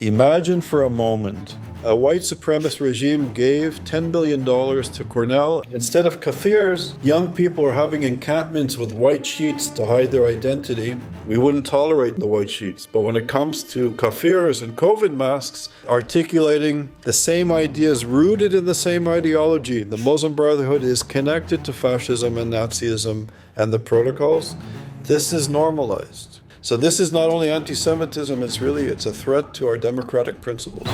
Imagine for a moment a white supremacist regime gave $10 billion to Cornell. Instead of kafirs, young people are having encampments with white sheets to hide their identity. We wouldn't tolerate the white sheets. But when it comes to kafirs and COVID masks, articulating the same ideas, rooted in the same ideology, the Muslim Brotherhood is connected to fascism and Nazism and the protocols. This is normalized. So this is not only anti-Semitism, it's a threat to our democratic principles.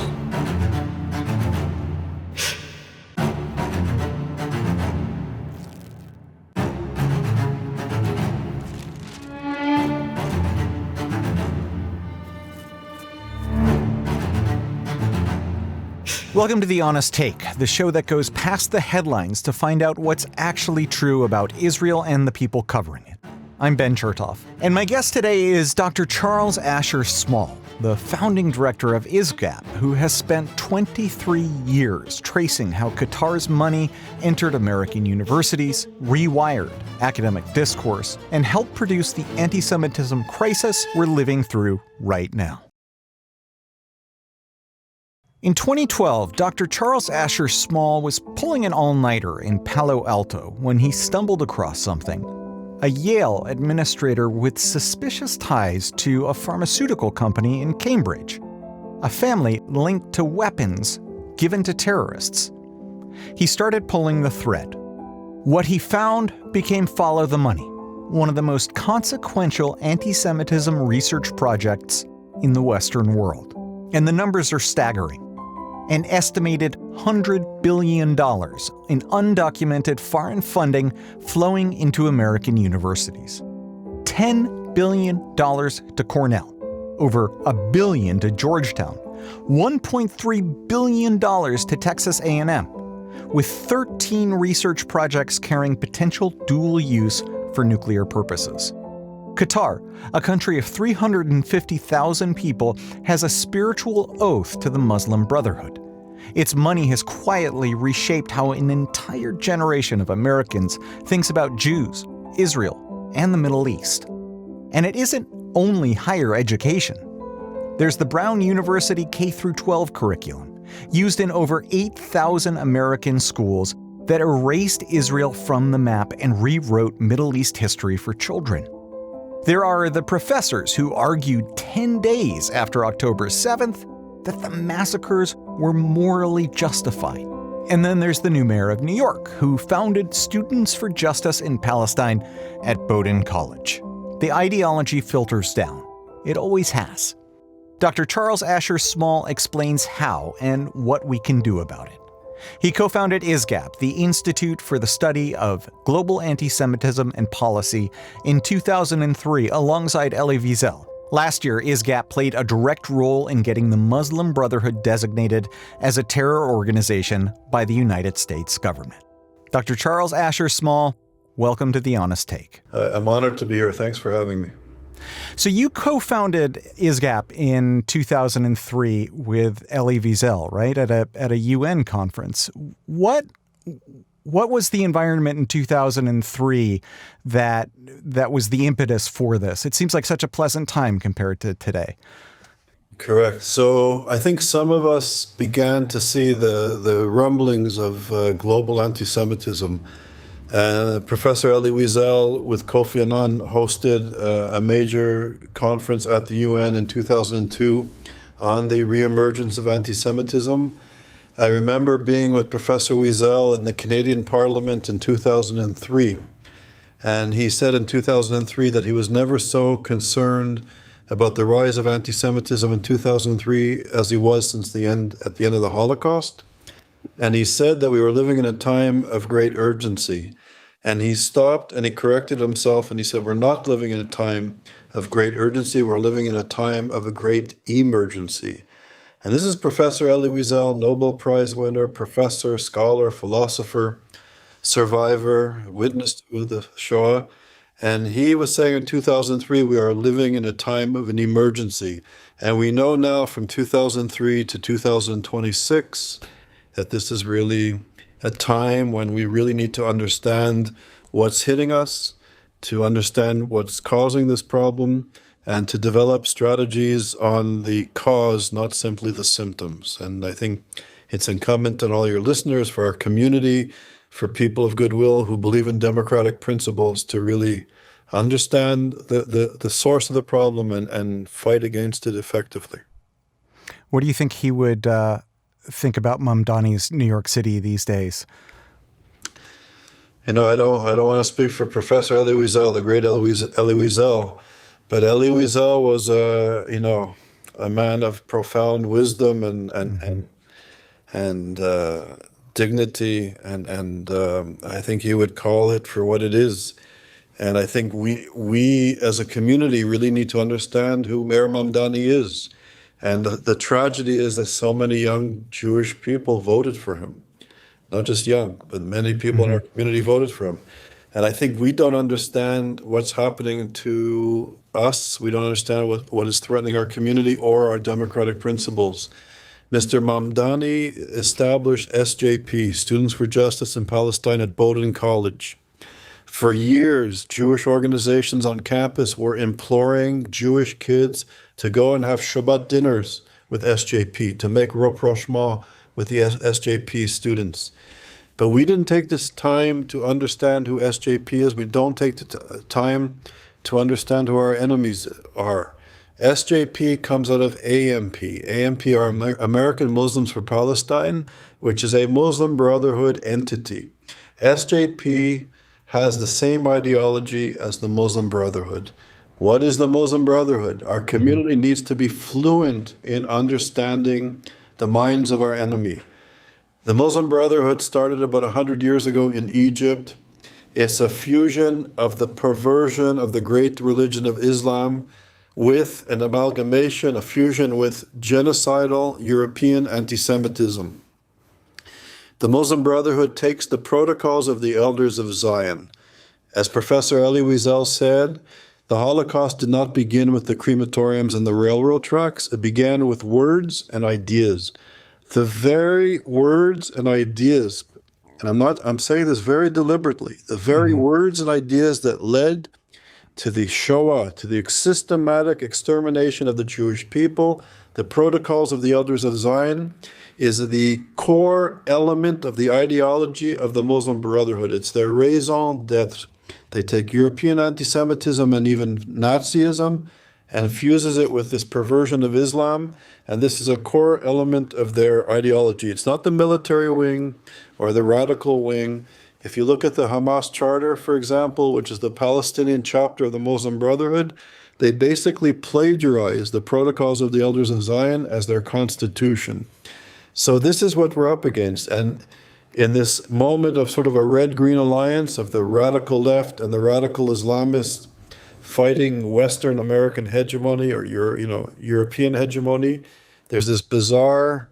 Welcome to The Honest Take, the show that goes past the headlines to find out what's actually true about Israel and the people covering it. I'm Ben Chertoff, and my guest today is Dr. Charles Asher Small, the founding director of ISGAP, who has spent 23 years tracing how Qatar's money entered American universities, rewired academic discourse, and helped produce the anti-Semitism crisis we're living through right now. In 2012, Dr. Charles Asher Small was pulling an all-nighter in Palo Alto when he stumbled across something. A Yale administrator with suspicious ties to a pharmaceutical company in Cambridge. A family linked to weapons given to terrorists. He started pulling the thread. What he found became Follow the Money, one of the most consequential anti-Semitism research projects in the Western world. And the numbers are staggering. An estimated $100 billion in undocumented foreign funding flowing into American universities. $10 billion to Cornell, over $1 billion to Georgetown, $1.3 billion to Texas A&M, with 13 research projects carrying potential dual use for nuclear purposes. Qatar, a country of 350,000 people, has a spiritual oath to the Muslim Brotherhood. Its money has quietly reshaped how an entire generation of Americans thinks about Jews, Israel, and the Middle East. And it isn't only higher education. There's the Brown University K-12 curriculum, used in over 8,000 American schools, that erased Israel from the map and rewrote Middle East history for children. There are the professors who argued 10 days after October 7th that the massacres were morally justified. And then there's the new mayor of New York, who founded Students for Justice in Palestine at Bowdoin College. The ideology filters down. It always has. Dr. Charles Asher Small explains how and what we can do about it. He co-founded ISGAP, the Institute for the Study of Global Antisemitism and Policy, in 2003 alongside Elie Wiesel. Last year, ISGAP played a direct role in getting the Muslim Brotherhood designated as a terror organization by the United States government. Dr. Charles Asher Small, welcome to The Honest Take. I'm honored to be here. Thanks for having me. So you co-founded ISGAP in 2003 with Elie Wiesel, right, at a UN conference. What was the environment in 2003 that was the impetus for this? It seems like such a pleasant time compared to today. Correct. So I think some of us began to see the rumblings of global anti-Semitism. Professor Elie Wiesel with Kofi Annan hosted a major conference at the UN in 2002 on the reemergence of anti-Semitism. I remember being with Professor Wiesel in the Canadian Parliament in 2003. And he said in 2003 that he was never so concerned about the rise of anti-Semitism in 2003 as he was at the end of the Holocaust. And he said that we were living in a time of great urgency. And he stopped and he corrected himself and he said, we're not living in a time of great urgency, we're living in a time of a great emergency. And this is Professor Elie Wiesel, Nobel Prize winner, professor, scholar, philosopher, survivor, witness to the Shoah. And he was saying in 2003, we are living in a time of an emergency. And we know now from 2003 to 2026 that this is really a time when we really need to understand what's hitting us, to understand what's causing this problem, and to develop strategies on the cause, not simply the symptoms. And I think it's incumbent on all your listeners, for our community, for people of goodwill who believe in democratic principles, to really understand the source of the problem and fight against it effectively. What do you think he would think about Mamdani's New York City these days? I don't want to speak for Professor Elie Wiesel, the great Elie Wiesel, but Elie Wiesel was a man of profound wisdom and dignity, and I think he would call it for what it is. And I think we as a community really need to understand who Mayor Mamdani is. And the tragedy is that so many young Jewish people voted for him. Not just young, but many people in our community voted for him. And I think we don't understand what's happening to us. We don't understand what is threatening our community or our democratic principles. Mr. Mamdani established SJP, Students for Justice in Palestine, at Bowdoin College. For years, Jewish organizations on campus were imploring Jewish kids to go and have Shabbat dinners with SJP, to make rapprochement with the SJP students. But we didn't take this time to understand who SJP is. We don't take the time to understand who our enemies are. SJP comes out of AMP. AMP are American Muslims for Palestine, which is a Muslim Brotherhood entity. SJP has the same ideology as the Muslim Brotherhood. What is the Muslim Brotherhood? Our community needs to be fluent in understanding the minds of our enemy. The Muslim Brotherhood started about 100 years ago in Egypt. It's a fusion of the perversion of the great religion of Islam with an amalgamation, a fusion with genocidal European anti-Semitism. The Muslim Brotherhood takes the protocols of the elders of Zion. As Professor Elie Wiesel said, the Holocaust did not begin with the crematoriums and the railroad tracks. It began with words and ideas. The very words and ideas, and I'm saying this very deliberately, the very words and ideas that led to the Shoah, to the systematic extermination of the Jewish people, the protocols of the elders of Zion, is the core element of the ideology of the Muslim Brotherhood. It's their raison d'etre. They take European anti-Semitism and even Nazism and fuses it with this perversion of Islam, and this is a core element of their ideology. It's not the military wing or the radical wing. If you look at the Hamas Charter, for example, which is the Palestinian chapter of the Muslim Brotherhood, they basically plagiarize the protocols of the elders of Zion as their constitution. So this is what we're up against. And in this moment of sort of a red-green alliance of the radical left and the radical Islamists fighting Western American hegemony or European hegemony, there's this bizarre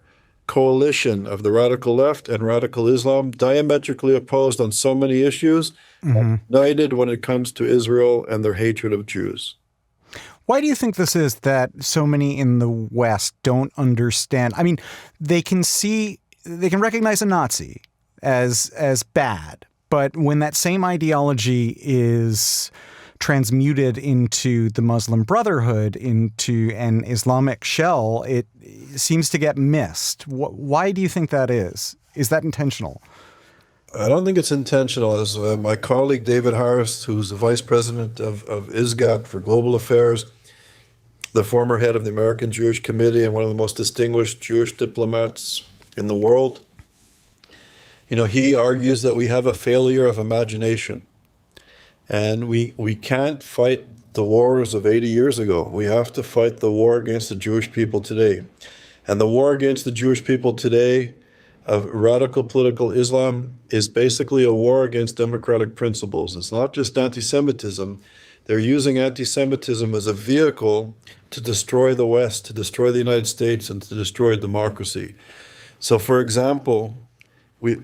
coalition of the radical left and radical Islam, diametrically opposed on so many issues, united when it comes to Israel and their hatred of Jews. Why do you think this is that so many in the West don't understand? I mean, they can recognize a Nazi as bad, but when that same ideology is transmuted into the Muslim Brotherhood, into an Islamic shell, it seems to get missed. Why do you think that is? Is that intentional? I don't think it's intentional. As my colleague David Harris, who's the vice president of ISGAP for Global Affairs, the former head of the American Jewish Committee and one of the most distinguished Jewish diplomats in the world, he argues that we have a failure of imagination. And we can't fight the wars of 80 years ago. We have to fight the war against the Jewish people today. And the war against the Jewish people today of radical political Islam is basically a war against democratic principles. It's not just anti-Semitism. They're using anti-Semitism as a vehicle to destroy the West, to destroy the United States, and to destroy democracy. So, for example, we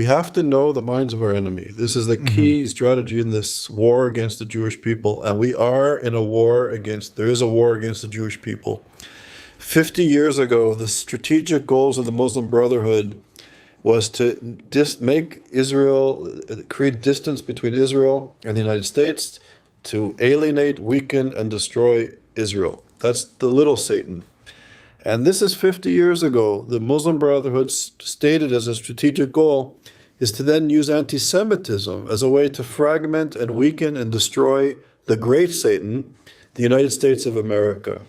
have to know the minds of our enemy. This is the key strategy in this war against the Jewish people. And we are in a war there is a war against the Jewish people. 50 years ago, the strategic goals of the Muslim Brotherhood was to make Israel, create distance between Israel and the United States, to alienate, weaken, and destroy Israel. That's the little Satan. And this is 50 years ago. The Muslim Brotherhood stated as a strategic goal is to then use anti-Semitism as a way to fragment and weaken and destroy the great Satan, the United States of America.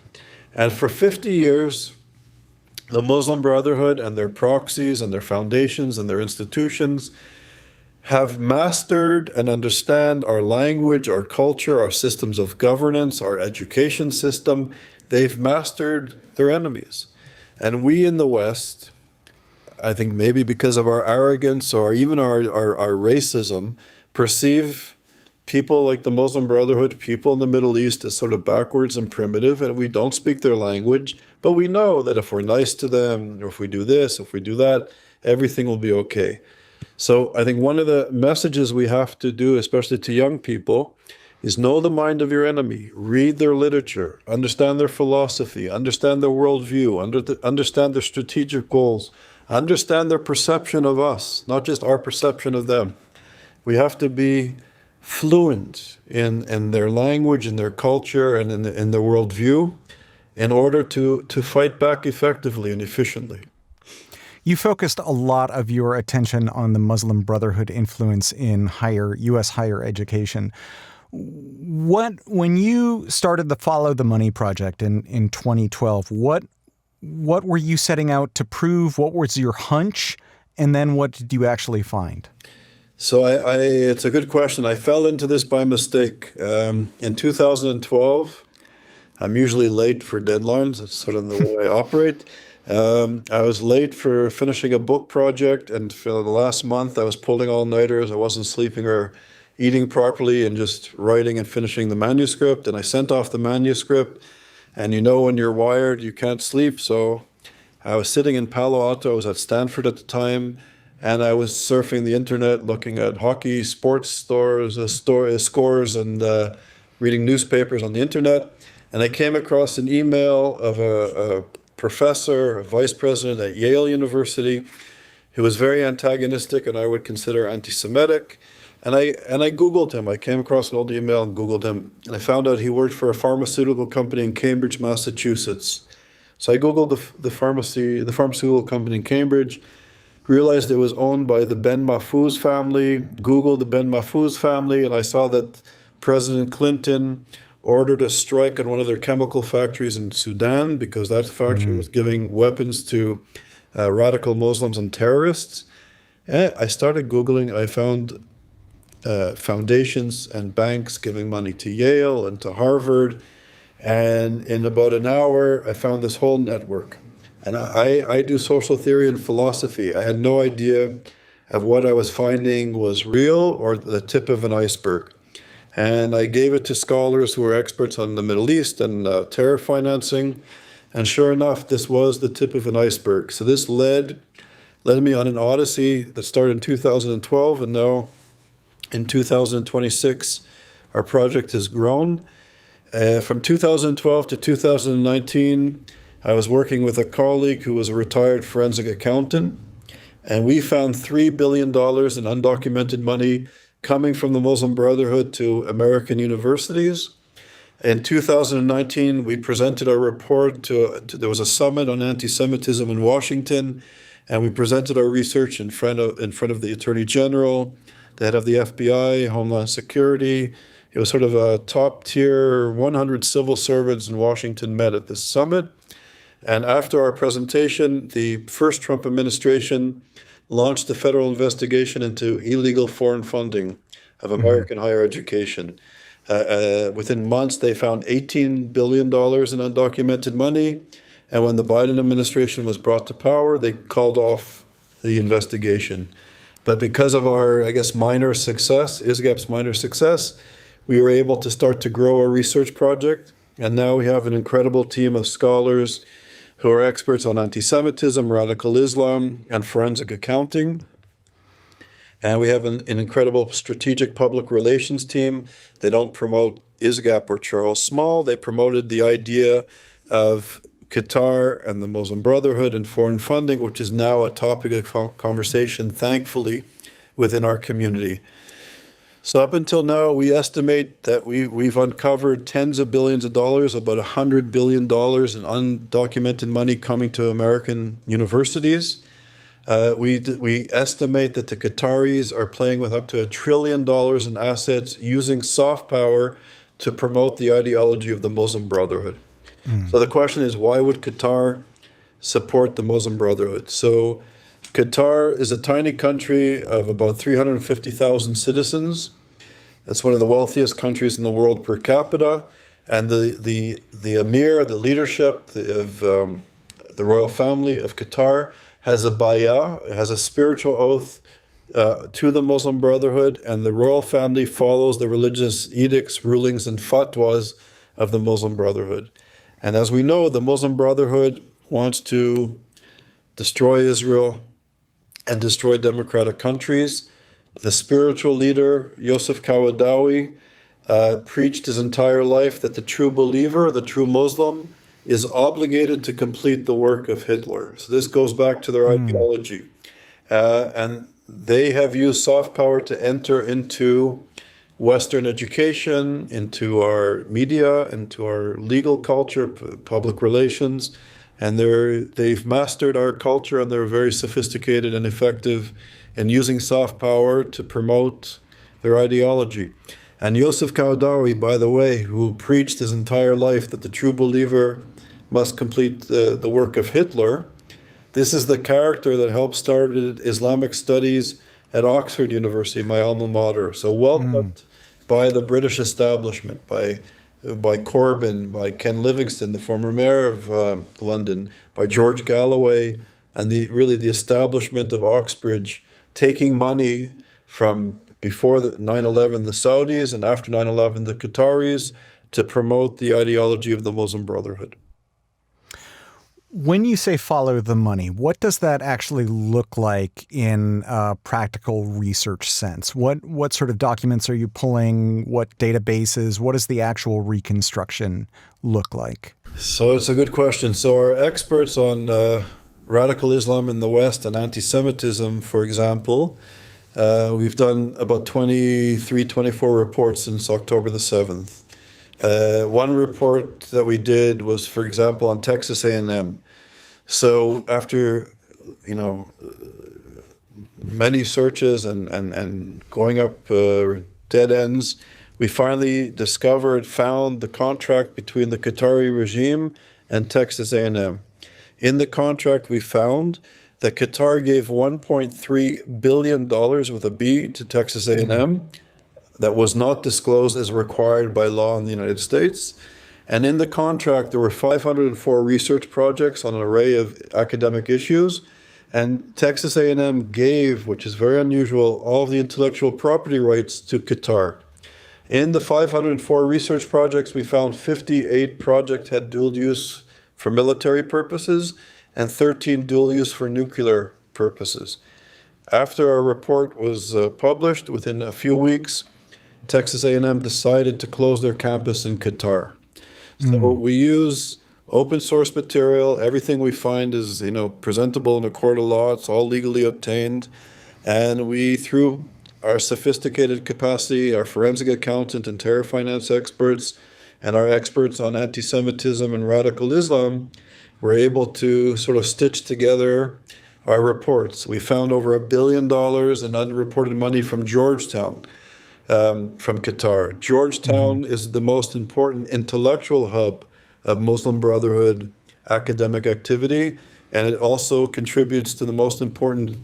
And for 50 years, the Muslim Brotherhood and their proxies and their foundations and their institutions have mastered and understand our language, our culture, our systems of governance, our education system. They've mastered their enemies. And we in the West, I think maybe because of our arrogance or even our racism, perceive people like the Muslim Brotherhood, people in the Middle East as sort of backwards and primitive, and we don't speak their language. But we know that if we're nice to them, or if we do this, if we do that, everything will be okay. So I think one of the messages we have to do, especially to young people, is know the mind of your enemy, read their literature, understand their philosophy, understand their worldview, understand their strategic goals, understand their perception of us, not just our perception of them. We have to be fluent in their language, in their culture, and in their worldview in order to fight back effectively and efficiently. You focused a lot of your attention on the Muslim Brotherhood influence in U.S. higher education. When you started the Follow the Money project in 2012, what were you setting out to prove? What was your hunch? And then what did you actually find? So it's a good question. I fell into this by mistake. In 2012, I'm usually late for deadlines. That's sort of the way I operate. I was late for finishing a book project, and for the last month I was pulling all-nighters. I wasn't sleeping or eating properly and just writing and finishing the manuscript. And I sent off the manuscript, and when you're wired, you can't sleep. So I was sitting in Palo Alto. I was at Stanford at the time, and I was surfing the internet, looking at hockey, sports scores, and reading newspapers on the internet. And I came across an email of a professor, a vice president at Yale University, who was very antagonistic and I would consider anti-Semitic. And I Googled him. I came across an old email and Googled him. And I found out he worked for a pharmaceutical company in Cambridge, Massachusetts. So I Googled the pharmaceutical company in Cambridge, realized it was owned by the Ben Mahfouz family, Googled the Ben Mahfouz family, and I saw that President Clinton ordered a strike on one of their chemical factories in Sudan because that factory was giving weapons to radical Muslims and terrorists. And I started Googling. I found foundations and banks giving money to Yale and to Harvard. And in about an hour, I found this whole network. And I do social theory and philosophy. I had no idea if what I was finding was real or the tip of an iceberg. And I gave it to scholars who were experts on the Middle East and terror financing. And sure enough, this was the tip of an iceberg. So this led me on an odyssey that started in 2012. And now in 2026, our project has grown. From 2012 to 2019, I was working with a colleague who was a retired forensic accountant. And we found $3 billion in undocumented money coming from the Muslim Brotherhood to American universities. In 2019, we presented our report there was a summit on anti-Semitism in Washington, and we presented our research in front of the Attorney General, the head of the FBI, Homeland Security. It was sort of a top-tier 100 civil servants in Washington met at this summit. And after our presentation, the first Trump administration launched a federal investigation into illegal foreign funding of American higher education. Within months, they found $18 billion in undocumented money. And when the Biden administration was brought to power, they called off the investigation. But because of our, minor success, ISGAP's minor success, we were able to start to grow our research project. And now we have an incredible team of scholars who are experts on anti-Semitism, radical Islam, and forensic accounting. And we have an incredible strategic public relations team. They don't promote ISGAP or Charles Small. They promoted the idea of Qatar and the Muslim Brotherhood and foreign funding, which is now a topic of conversation, thankfully, within our community. So up until now, we estimate that we've uncovered tens of billions of dollars, about $100 billion in undocumented money coming to American universities. We estimate that the Qataris are playing with up to $1 trillion in assets using soft power to promote the ideology of the Muslim Brotherhood. So the question is, why would Qatar support the Muslim Brotherhood? So Qatar is a tiny country of about 350,000 citizens. It's one of the wealthiest countries in the world per capita. And the emir, the leadership of the royal family of Qatar has a bay'ah, has a spiritual oath to the Muslim Brotherhood, and the royal family follows the religious edicts, rulings, and fatwas of the Muslim Brotherhood. And as we know, the Muslim Brotherhood wants to destroy Israel and destroy democratic countries. The spiritual leader, Yosef Qaradawi, preached his entire life that the true believer, the true Muslim, is obligated to complete the work of Hitler. So this goes back to their ideology. And they have used soft power to enter into Western education, into our media, into our legal culture, public relations, and they've mastered our culture, and they're very sophisticated and effective in using soft power to promote their ideology. And Yosef Qaradawi, by the way, who preached his entire life that the true believer must complete the work of Hitler, this is the character that helped start Islamic studies at Oxford University, my alma mater. So welcomed by the British establishment, by Corbyn, by Ken Livingstone, the former mayor of London, by George Galloway, and the establishment of Oxbridge, taking money from before 9/11 the Saudis and after 9/11 the Qataris to promote the ideology of the Muslim Brotherhood. When you say follow the money, what does that actually look like in a practical research sense? What sort of documents are you pulling? What databases? What does the actual reconstruction look like? So it's a good question. So our experts on radical Islam in the West and anti-Semitism, for example, we've done about 23, 24 reports since October the 7th. One report that we did was, for example, on Texas A&M. So after, many searches and going up dead ends, we finally found the contract between the Qatari regime and Texas A&M. In the contract, we found that Qatar gave $1.3 billion with a B to Texas A&M. That was not disclosed as required by law in the United States. And in the contract, there were 504 research projects on an array of academic issues. And Texas A&M gave, which is very unusual, all of the intellectual property rights to Qatar. In the 504 research projects, we found 58 projects had dual use for military purposes and 13 dual use for nuclear purposes. After our report was published, within a few weeks, Texas A&M decided to close their campus in Qatar. So we use open source material. Everything we find is, presentable in a court of law. It's all legally obtained. And we, through our sophisticated capacity, our forensic accountant and terror finance experts, and our experts on anti-Semitism and radical Islam, were able to sort of stitch together our reports. We found over $1 billion in unreported money from Georgetown, from Qatar. Georgetown is the most important intellectual hub of Muslim Brotherhood academic activity, and it also contributes to the most important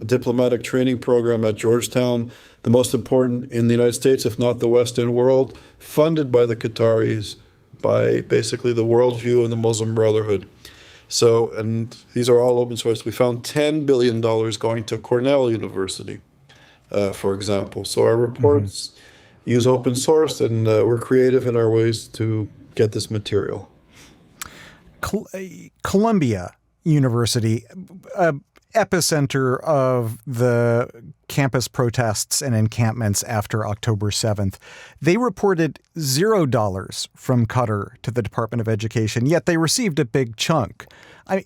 diplomatic training program at Georgetown, the most important in the United States, if not the Western world, funded by the Qataris, by basically the worldview of the Muslim Brotherhood. So, and these are all open source. We found $10 billion going to Cornell University, for example. So our reports use open source, and we're creative in our ways to get this material. Columbia University, epicenter of the campus protests and encampments after October 7th. They reported $0 from Qatar to the Department of Education, yet they received a big chunk.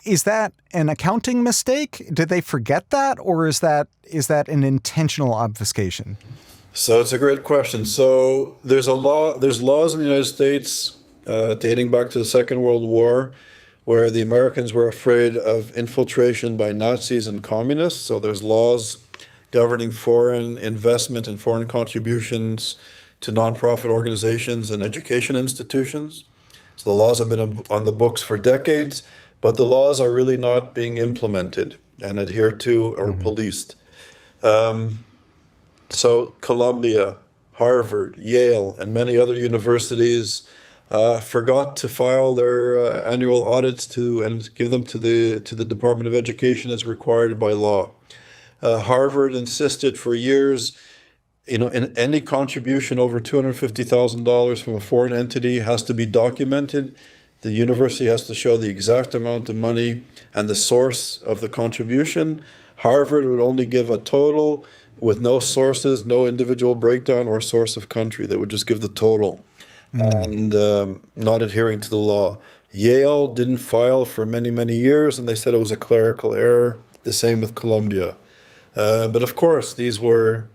Is that an accounting mistake? Did they forget that, or is that an intentional obfuscation? So it's a great question. So there's laws in the United States dating back to the Second World War, where the Americans were afraid of infiltration by Nazis and communists. So there's laws governing foreign investment and foreign contributions to nonprofit organizations and education institutions. So the laws have been on the books for decades, but the laws are really not being implemented and adhered to or policed. So Columbia, Harvard, Yale, and many other universities forgot to file their annual audits and give them to the Department of Education as required by law. Harvard insisted for years, in any contribution over $250,000 from a foreign entity has to be documented. The university has to show the exact amount of money and the source of the contribution. Harvard would only give a total with no sources, no individual breakdown or source of country. They would just give the total and not adhering to the law. Yale didn't file for many, many years, and they said it was a clerical error. The same with Columbia. But of course, these were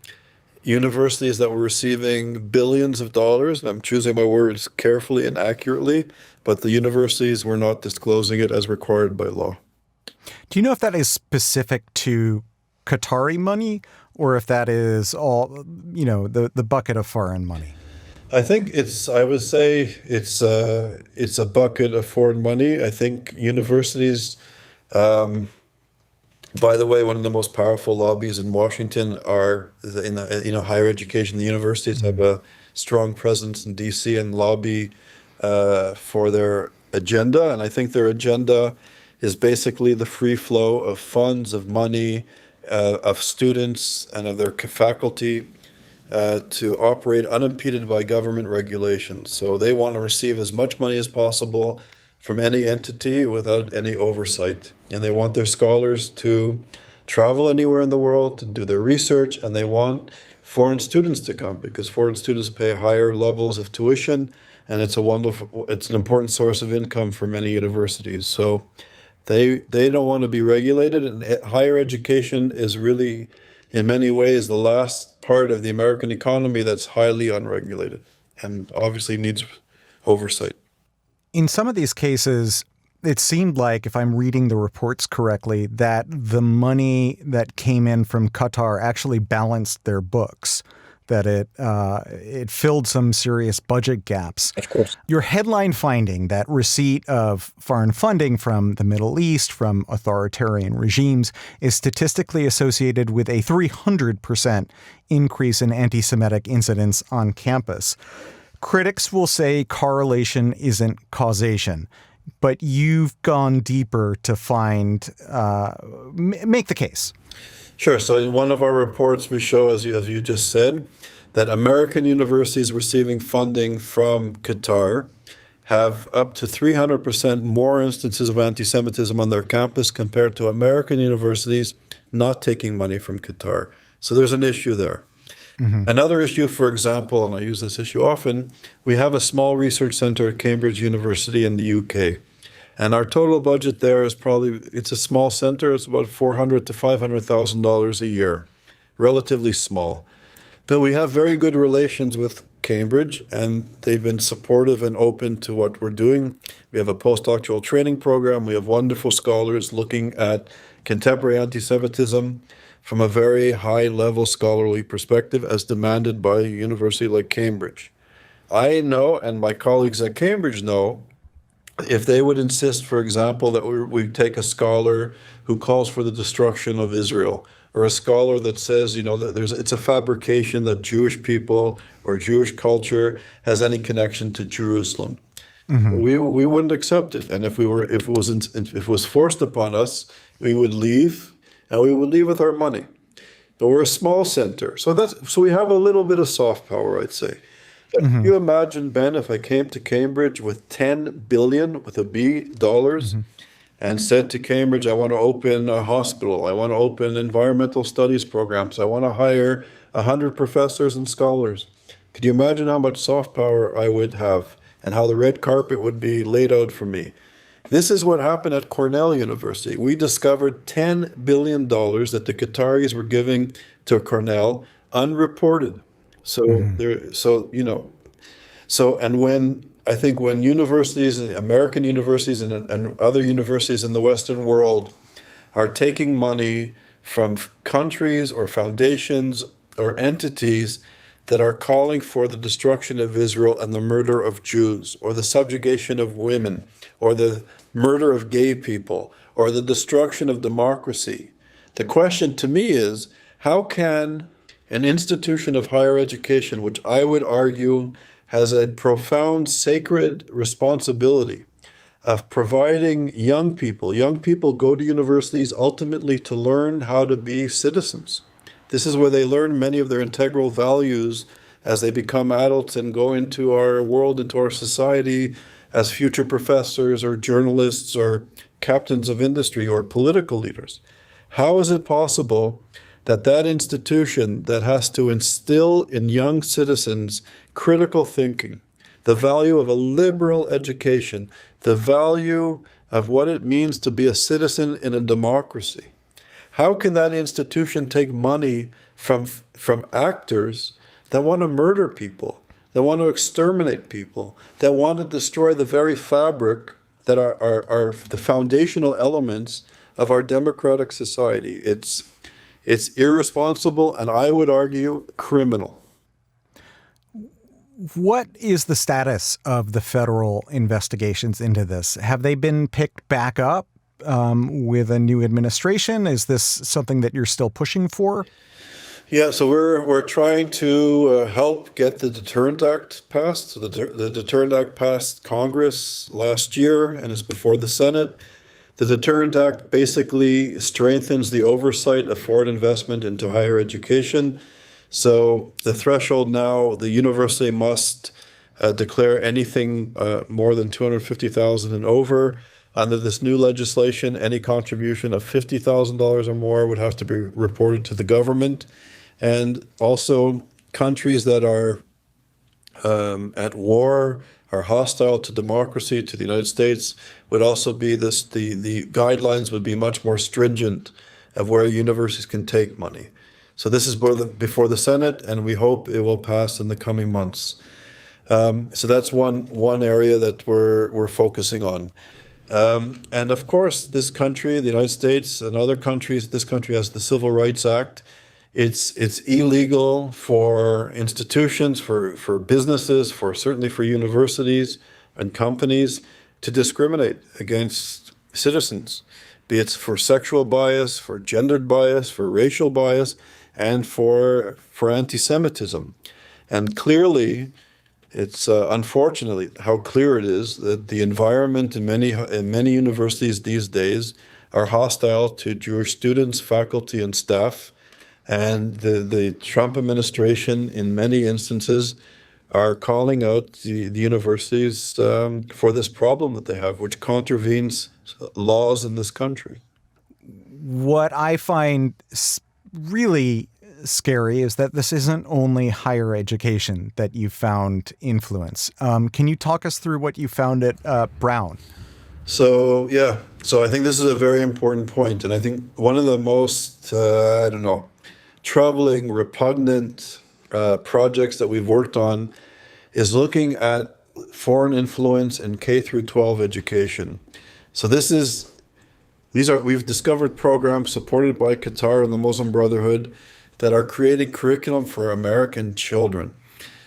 universities that were receiving billions of dollars, and I'm choosing my words carefully and accurately, but the universities were not disclosing it as required by law. Do you know if that is specific to Qatari money or if that is all, the bucket of foreign money? I think I would say it's a bucket of foreign money. I think universities, by the way, one of the most powerful lobbies in Washington are higher education. The universities have a strong presence in DC and lobby for their agenda. And I think their agenda is basically the free flow of funds, of money, of students and of their faculty to operate unimpeded by government regulations. So they want to receive as much money as possible from any entity without any oversight. And they want their scholars to travel anywhere in the world to do their research, and they want foreign students to come because foreign students pay higher levels of tuition, and it's an important source of income for many universities. So they don't want to be regulated, and higher education is really, in many ways, the last part of the American economy that's highly unregulated and obviously needs oversight. In some of these cases, it seemed like, if I'm reading the reports correctly, that the money that came in from Qatar actually balanced their books, that it filled some serious budget gaps. Of course. Your headline finding that receipt of foreign funding from the Middle East, from authoritarian regimes, is statistically associated with a 300% increase in anti-Semitic incidents on campus. Critics will say correlation isn't causation, but you've gone deeper to make the case. Sure. So in one of our reports, we show, as you just said, that American universities receiving funding from Qatar have up to 300% more instances of anti-Semitism on their campus compared to American universities not taking money from Qatar. So there's an issue there. Mm-hmm. Another issue, for example, and I use this issue often, we have a small research center at Cambridge University in the UK. And our total budget there is it's a small center. It's about $400,000 to $500,000 a year, relatively small. But we have very good relations with Cambridge, and they've been supportive and open to what we're doing. We have a postdoctoral training program. We have wonderful scholars looking at contemporary anti-Semitism from a very high-level scholarly perspective as demanded by a university like Cambridge. I know, and my colleagues at Cambridge know, if they would insist, for example, that we take a scholar who calls for the destruction of Israel, or a scholar that says, that it's a fabrication that Jewish people or Jewish culture has any connection to Jerusalem, mm-hmm. we wouldn't accept it. And if it was forced upon us, we would leave, and we would leave with our money. But we're a small center, so we have a little bit of soft power, I'd say. Mm-hmm. Can you imagine, Ben, if I came to Cambridge with $10 billion, with a B, dollars, mm-hmm. and said to Cambridge, I want to open a hospital, I want to open environmental studies programs, I want to hire 100 professors and scholars. Could you imagine how much soft power I would have and how the red carpet would be laid out for me? This is what happened at Cornell University. We discovered $10 billion that the Qataris were giving to Cornell unreported. So and when universities, American universities and other universities in the Western world are taking money from countries or foundations or entities that are calling for the destruction of Israel and the murder of Jews, or the subjugation of women, or the murder of gay people, or the destruction of democracy. The question to me is, how can an institution of higher education, which I would argue has a profound sacred responsibility of providing young people go to universities ultimately to learn how to be citizens. This is where they learn many of their integral values as they become adults and go into our world, into our society as future professors or journalists or captains of industry or political leaders. How is it possible that that institution that has to instill in young citizens critical thinking, the value of a liberal education, the value of what it means to be a citizen in a democracy, how can that institution take money from actors that want to murder people, that want to exterminate people, that want to destroy the very fabric that are the foundational elements of our democratic society? It's irresponsible, and I would argue criminal. What is the status of the federal investigations into this? Have they been picked back up with a new administration? Is this something that you're still pushing for? Yeah, so we're trying to help get the Deterrent Act passed. So the Deterrent Act passed Congress last year and is before the Senate. The Deterrent Act basically strengthens the oversight of foreign investment into higher education. So the threshold now, the university must declare anything more than $250,000 and over. Under this new legislation, any contribution of $50,000 or more would have to be reported to the government. And also countries that are at war, are hostile to democracy, to the United States, would also be the guidelines would be much more stringent of where universities can take money. So this is before the Senate, and we hope it will pass in the coming months. So that's one area that we're focusing on. And of course, this country, the United States and other countries, this country has the Civil Rights Act. It's illegal for institutions, for businesses, certainly for universities and companies to discriminate against citizens, be it for sexual bias, for gendered bias, for racial bias, and for anti-Semitism. And clearly, it's unfortunately how clear it is that the environment in many universities these days are hostile to Jewish students, faculty, and staff. And the Trump administration, in many instances, are calling out the universities for this problem that they have, which contravenes laws in this country. What I find really scary is that this isn't only higher education that you found influence. Can you talk us through what you found at Brown? So I think this is a very important point. And I think one of the most, troubling, repugnant projects that we've worked on is looking at foreign influence in K through 12 education. So we've discovered programs supported by Qatar and the Muslim Brotherhood that are creating curriculum for American children.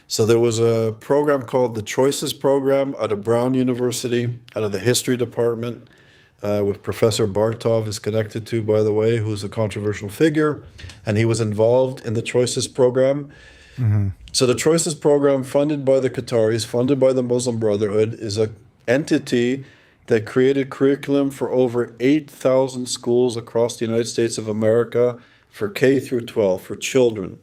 So there was a program called the Choices Program out of Brown University, out of the history department, with Professor Bartov is connected to, by the way, who's a controversial figure, and he was involved in the Choices Program. Mm-hmm. So the Choices Program, funded by the Qataris, funded by the Muslim Brotherhood, is an entity that created curriculum for over 8,000 schools across the United States of America for K through 12, for children.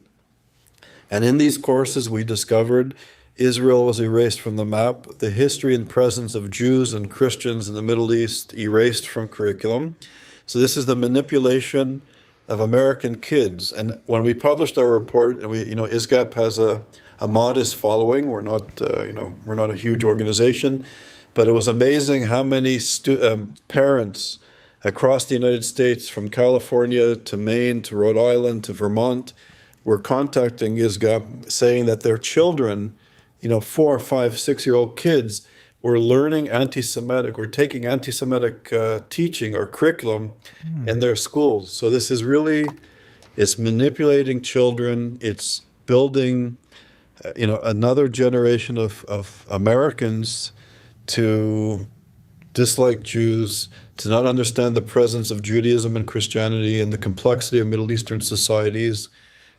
And in these courses, we discovered Israel was erased from the map, the history and presence of Jews and Christians in the Middle East erased from curriculum. So this is the manipulation of American kids. And when we published our report, and ISGAP has a modest following. We're not a huge organization, but it was amazing how many parents across the United States, from California to Maine to Rhode Island to Vermont, were contacting ISGAP saying that their children, 4, 5, 6-year-old kids, were learning anti-Semitic, were taking anti-Semitic teaching or curriculum in their schools. So this is really, it's manipulating children, it's building, another generation of Americans to dislike Jews, to not understand the presence of Judaism and Christianity and the complexity of Middle Eastern societies.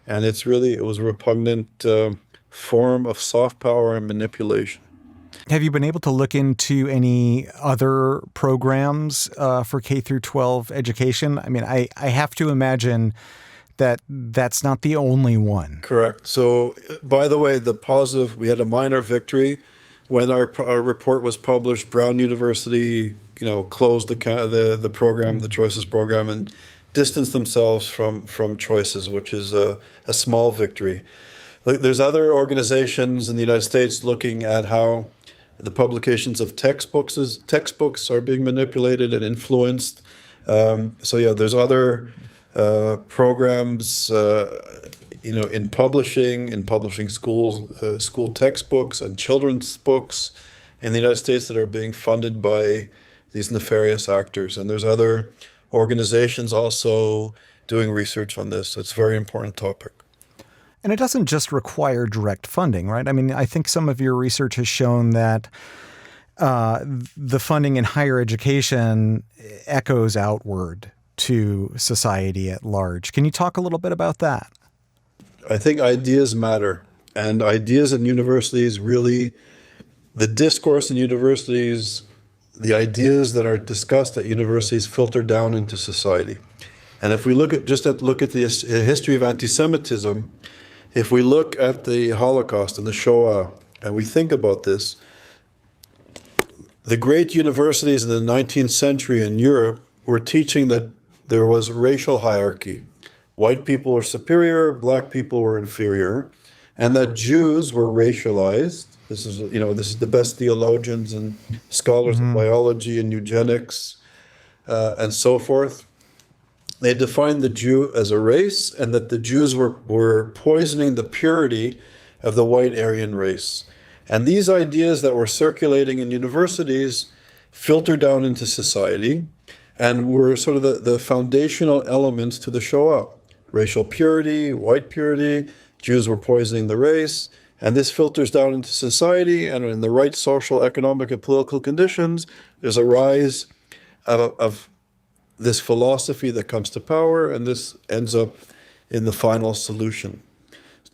And it was a repugnant form of soft power and manipulation. Have you been able to look into any other programs for K through 12 education? I mean, I have to imagine that that's not the only one. Correct. So, by the way, we had a minor victory when our report was published. Brown University, closed the program, the Choices program, and distanced themselves from Choices, which is a small victory. There's other organizations in the United States looking at how the publications of textbooks are being manipulated and influenced. There's other programs, in publishing school textbooks and children's books in the United States that are being funded by these nefarious actors. And there's other organizations also doing research on this. It's a very important topic. And it doesn't just require direct funding, right? I mean, I think some of your research has shown that the funding in higher education echoes outward to society at large. Can you talk a little bit about that? I think ideas matter. And ideas in universities really, the discourse in universities, the ideas that are discussed at universities filter down into society. And if we look at the history of anti-Semitism, if we look at the Holocaust and the Shoah, and we think about this, the great universities in the 19th century in Europe were teaching that there was racial hierarchy. White people were superior, black people were inferior, and that Jews were racialized. This is the best theologians and scholars of biology and eugenics and so forth. They defined the Jew as a race, and that the Jews were poisoning the purity of the white Aryan race. And these ideas that were circulating in universities filtered down into society and were sort of the foundational elements to the Shoah. Racial purity, white purity, Jews were poisoning the race, and this filters down into society, and in the right social, economic, and political conditions, there's a rise of this philosophy that comes to power, and this ends up in the final solution.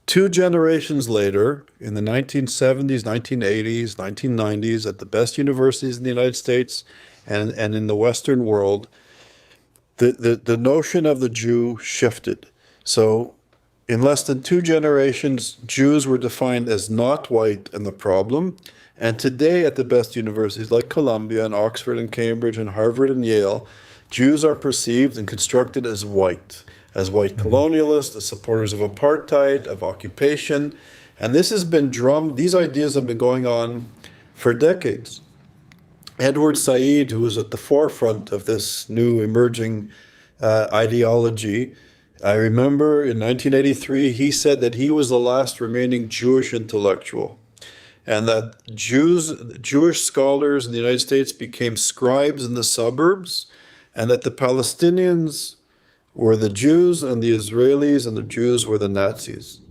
2 generations later, in the 1970s, 1980s, 1990s, at the best universities in the United States and in the Western world, the notion of the Jew shifted. So in less than 2 generations, Jews were defined as not white and the problem. And today at the best universities like Columbia and Oxford and Cambridge and Harvard and Yale, Jews are perceived and constructed as white colonialists, as supporters of apartheid, of occupation. And this has been these ideas have been going on for decades. Edward Said, who was at the forefront of this new emerging ideology, I remember in 1983, he said that he was the last remaining Jewish intellectual, and that Jewish scholars in the United States became scribes in the suburbs, and that the Palestinians were the Jews and the Israelis and the Jews were the Nazis.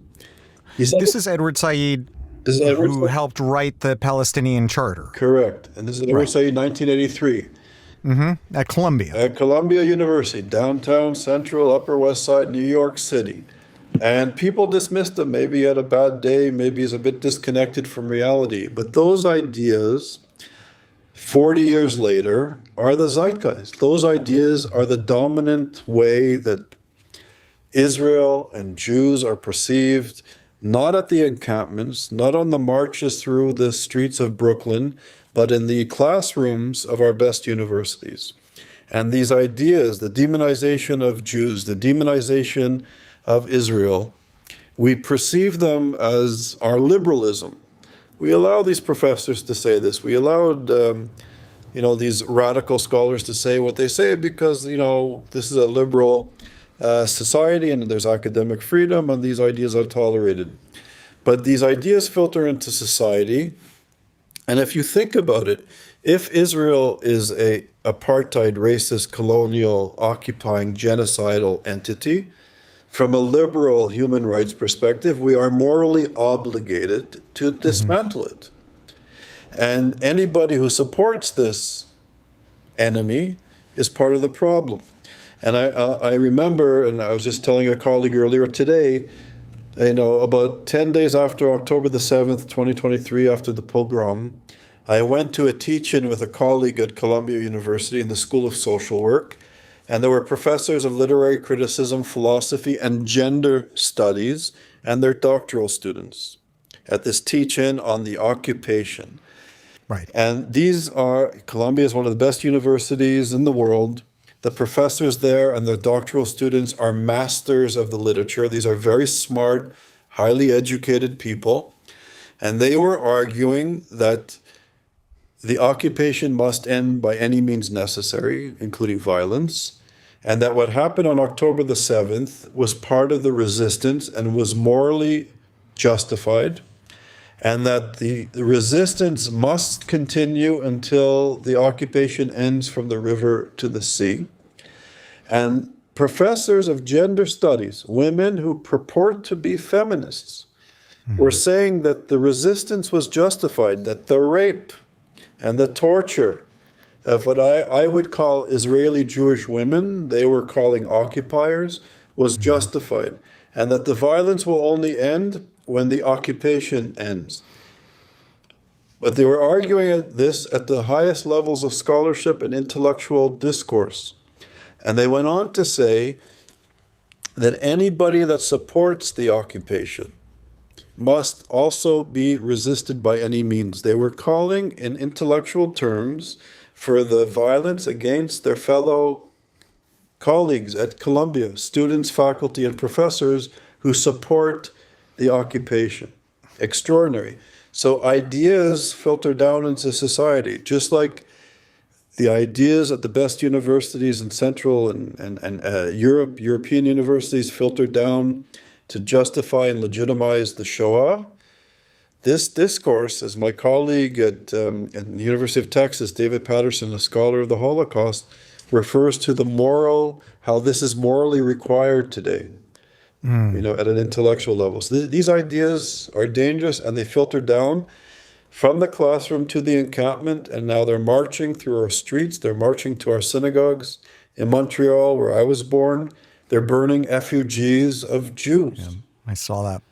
This is Edward Said, who helped write the Palestinian Charter. Correct. And this is Edward Said, 1983. At Columbia. At Columbia University, downtown, central, Upper West Side, New York City. And people dismissed him. Maybe he had a bad day. Maybe he's a bit disconnected from reality. But those ideas, 40 years later, are the zeitgeist. Those ideas are the dominant way that Israel and Jews are perceived, not at the encampments, not on the marches through the streets of Brooklyn, but in the classrooms of our best universities. And these ideas, the demonization of Jews, the demonization of Israel, we perceive them as our liberalism. We allow these professors to say this. We allowed, these radical scholars to say what they say because, this is a liberal society, and there's academic freedom, and these ideas are tolerated. But these ideas filter into society, and if you think about it, if Israel is a apartheid, racist, colonial, occupying, genocidal entity, from a liberal human rights perspective, we are morally obligated to dismantle it. And anybody who supports this enemy is part of the problem. And I remember, and I was just telling a colleague earlier today, about 10 days after October the 7th, 2023, after the pogrom, I went to a teach-in with a colleague at Columbia University in the School of Social Work, and there were professors of literary criticism, philosophy, and gender studies, and their doctoral students at this teach-in on the occupation. Right. And Columbia is one of the best universities in the world. The professors there and their doctoral students are masters of the literature. These are very smart, highly educated people. And they were arguing that the occupation must end by any means necessary, including violence, and that what happened on October the 7th was part of the resistance and was morally justified, and that the resistance must continue until the occupation ends from the river to the sea. And professors of gender studies, women who purport to be feminists, were saying that the resistance was justified, that the rape and the torture of what I would call Israeli Jewish women, they were calling occupiers, was justified, and that the violence will only end when the occupation ends. But they were arguing this at the highest levels of scholarship and intellectual discourse. And they went on to say that anybody that supports the occupation must also be resisted by any means. They were calling in intellectual terms for the violence against their fellow colleagues at Columbia, students, faculty, and professors who support the occupation. Extraordinary. So ideas filter down into society, just like the ideas at the best universities in Central and European universities filter down to justify and legitimize the Shoah. This discourse, as my colleague at the University of Texas, David Patterson, a scholar of the Holocaust, refers to how this is morally required today, at an intellectual level. So these ideas are dangerous, and they filter down from the classroom to the encampment, and now they're marching through our streets, they're marching to our synagogues. In Montreal, where I was born, they're burning effigies of Jews. Yeah, I saw that.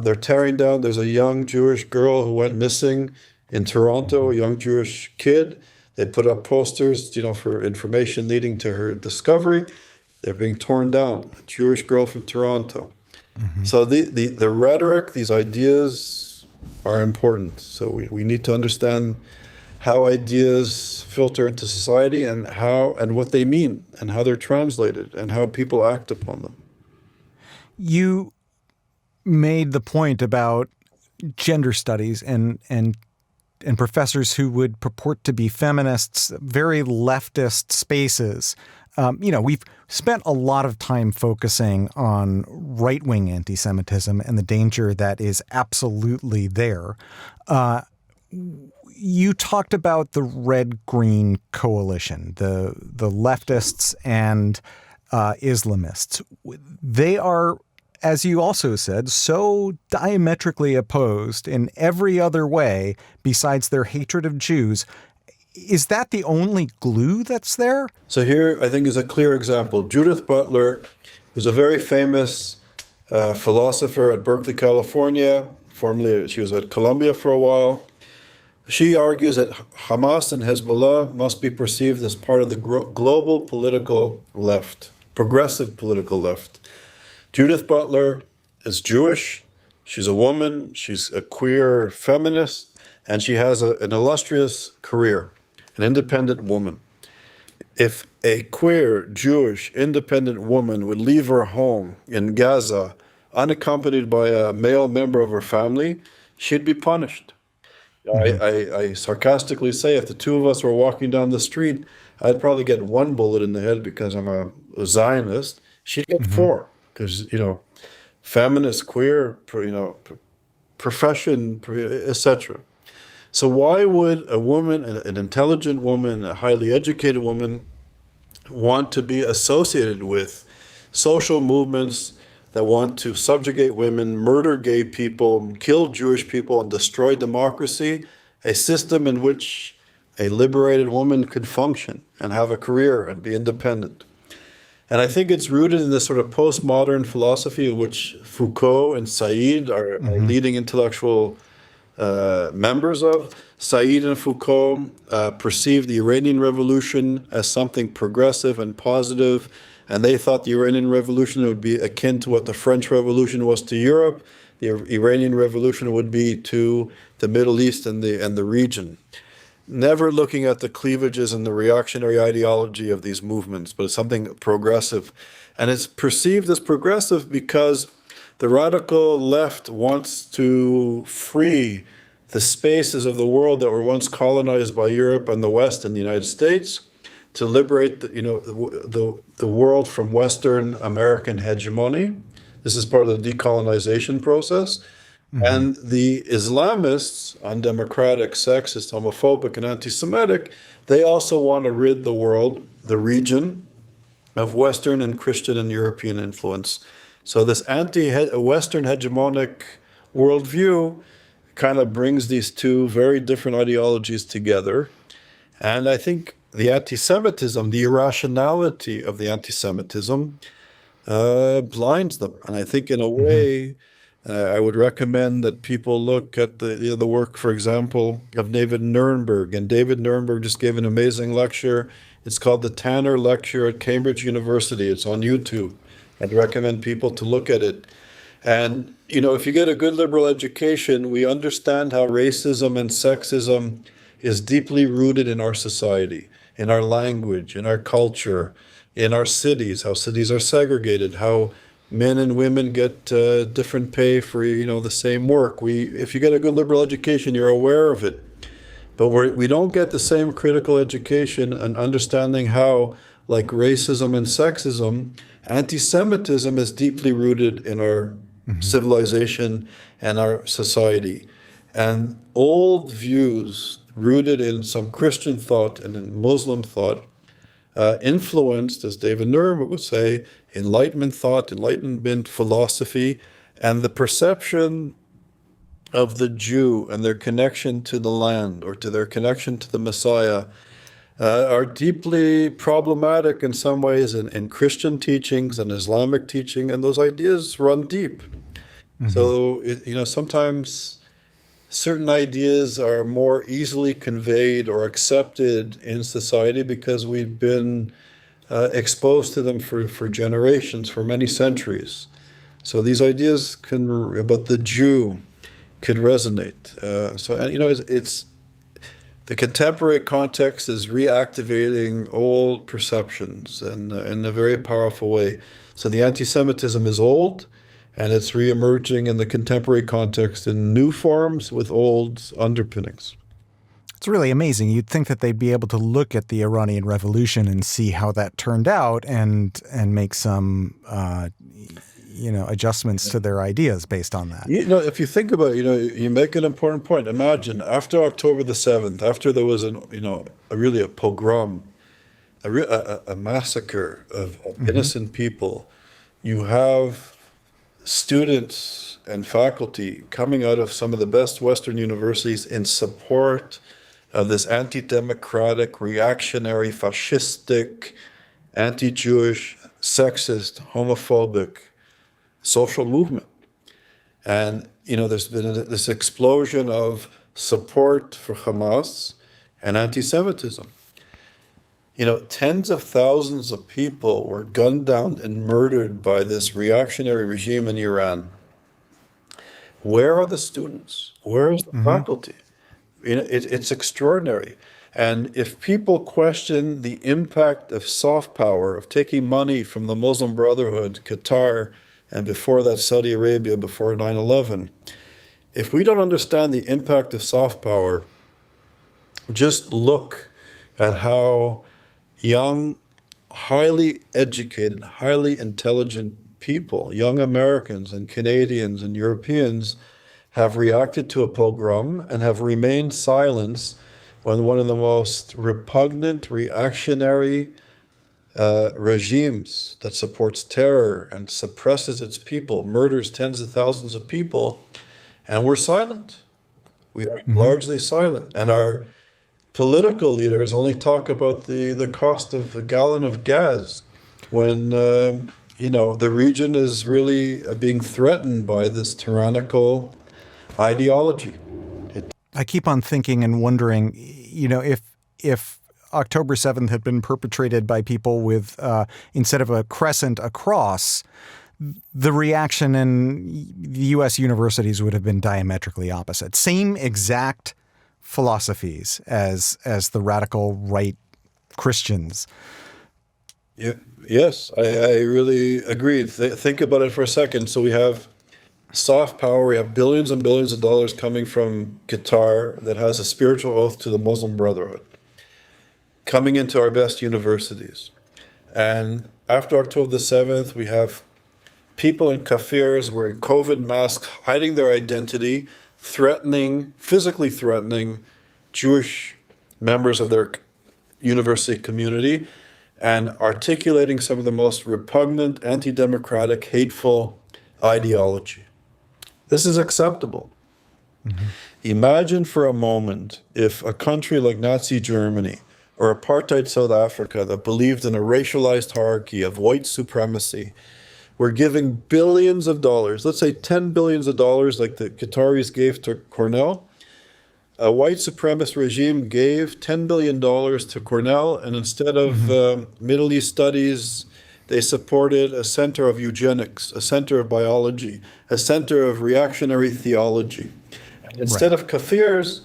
They're tearing down, there's a young Jewish girl who went missing in Toronto, a young Jewish kid. They put up posters, for information leading to her discovery. They're being torn down, a Jewish girl from Toronto. So the rhetoric, these ideas are important. So we need to understand how ideas filter into society and what they mean and how they're translated and how people act upon them. You made the point about gender studies and professors who would purport to be feminists, very leftist spaces. We've spent a lot of time focusing on right-wing anti-Semitism and the danger that is absolutely there. You talked about the red-green coalition, the leftists and Islamists. They are, as you also said, so diametrically opposed in every other way besides their hatred of Jews. Is that the only glue that's there? So here, I think, is a clear example. Judith Butler, who's a very famous philosopher at Berkeley, California. Formerly, she was at Columbia for a while. She argues that Hamas and Hezbollah must be perceived as part of the global political left, progressive political left. Judith Butler is Jewish. She's a woman. She's a queer feminist, and she has an illustrious career, an independent woman. If a queer, Jewish, independent woman would leave her home in Gaza unaccompanied by a male member of her family, she'd be punished. I sarcastically say if the two of us were walking down the street, I'd probably get one bullet in the head because I'm a Zionist, she'd get 4 because, feminist, queer, profession, etc. So why would a woman, an intelligent woman, a highly educated woman, want to be associated with social movements that want to subjugate women, murder gay people, kill Jewish people, and destroy democracy, a system in which a liberated woman could function and have a career and be independent? And I think it's rooted in this sort of postmodern philosophy in which Foucault and Said are leading intellectual members of. Said and Foucault perceived the Iranian Revolution as something progressive and positive, and they thought the Iranian Revolution would be akin to what the French Revolution was to Europe. The Iranian Revolution would be to the Middle East and the region. Never looking at the cleavages and the reactionary ideology of these movements, but it's something progressive. And it's perceived as progressive because the radical left wants to free the spaces of the world that were once colonized by Europe and the West and the United States, to liberate the world from Western American hegemony. This is part of the decolonization process. And the Islamists, undemocratic, sexist, homophobic, and anti-Semitic, they also want to rid the world, the region, of Western and Christian and European influence. So this anti-Western hegemonic worldview kind of brings these two very different ideologies together. And I think the anti-Semitism, the irrationality of the anti-Semitism, blinds them. And I think in a way, I would recommend that people look at the work, for example, of David Nuremberg. And David Nuremberg just gave an amazing lecture. It's called the Tanner Lecture at Cambridge University. It's on YouTube. I'd recommend people to look at it. And, if you get a good liberal education, we understand how racism and sexism is deeply rooted in our society, in our language, in our culture, in our cities, how cities are segregated, how men and women get different pay for the same work. If you get a good liberal education, you're aware of it, but we don't get the same critical education and understanding how, like racism and sexism, anti-Semitism is deeply rooted in our civilization and our society. And old views rooted in some Christian thought and in Muslim thought influenced, as David Nuremberg would say, Enlightenment thought, Enlightenment philosophy, and the perception of the Jew and their connection to the land or to their connection to the Messiah are deeply problematic in some ways in Christian teachings and Islamic teaching, and those ideas run deep. So, sometimes certain ideas are more easily conveyed or accepted in society because we've been exposed to them for generations, for many centuries. So these ideas about the Jew could resonate. It's the contemporary context is reactivating old perceptions in a very powerful way. So the anti-Semitism is old, and it's reemerging in the contemporary context in new forms with old underpinnings. It's really amazing. You'd think that they'd be able to look at the Iranian Revolution and see how that turned out and make some adjustments to their ideas based on that. If you think about it, you make an important point. Imagine after October the 7th, after there was a pogrom, a massacre of innocent people, you have students and faculty coming out of some of the best Western universities in support of this anti-democratic, reactionary, fascistic, anti-Jewish, sexist, homophobic social movement. And, there's been this explosion of support for Hamas and anti-Semitism. Tens of thousands of people were gunned down and murdered by this reactionary regime in Iran. Where are the students? Where is the faculty? It's extraordinary. And if people question the impact of soft power, of taking money from the Muslim Brotherhood, Qatar, and before that Saudi Arabia, before 9/11, if we don't understand the impact of soft power, just look at how young highly educated, highly intelligent people, young Americans and Canadians and Europeans, have reacted to a pogrom and have remained silent when one of the most repugnant, reactionary regimes that supports terror and suppresses its people, murders tens of thousands of people, and we're silent. We are largely silent. And our political leaders only talk about the cost of a gallon of gas when, the region is really being threatened by this tyrannical ideology. I keep on thinking and wondering, if October 7th had been perpetrated by people with, instead of a crescent, a cross, the reaction in the U.S. universities would have been diametrically opposite. Same exact philosophies as the radical right Christians. Yeah, yes, I really agree. Think about it for a second. So we have soft power. We have billions and billions of dollars coming from Qatar that has a spiritual oath to the Muslim Brotherhood, coming into our best universities. And after October the 7th, we have people in kafirs wearing COVID masks, hiding their identity, physically threatening Jewish members of their university community, and articulating some of the most repugnant, anti-democratic, hateful ideology. This is acceptable. Mm-hmm. Imagine for a moment if a country like Nazi Germany or apartheid South Africa that believed in a racialized hierarchy of white supremacy were giving billions of dollars, let's say $10 billion like the Qataris gave to Cornell. A white supremacist regime gave $10 billion to Cornell, and instead of Middle East studies, they supported a center of eugenics, a center of biology, a center of reactionary theology. Instead of kafirs,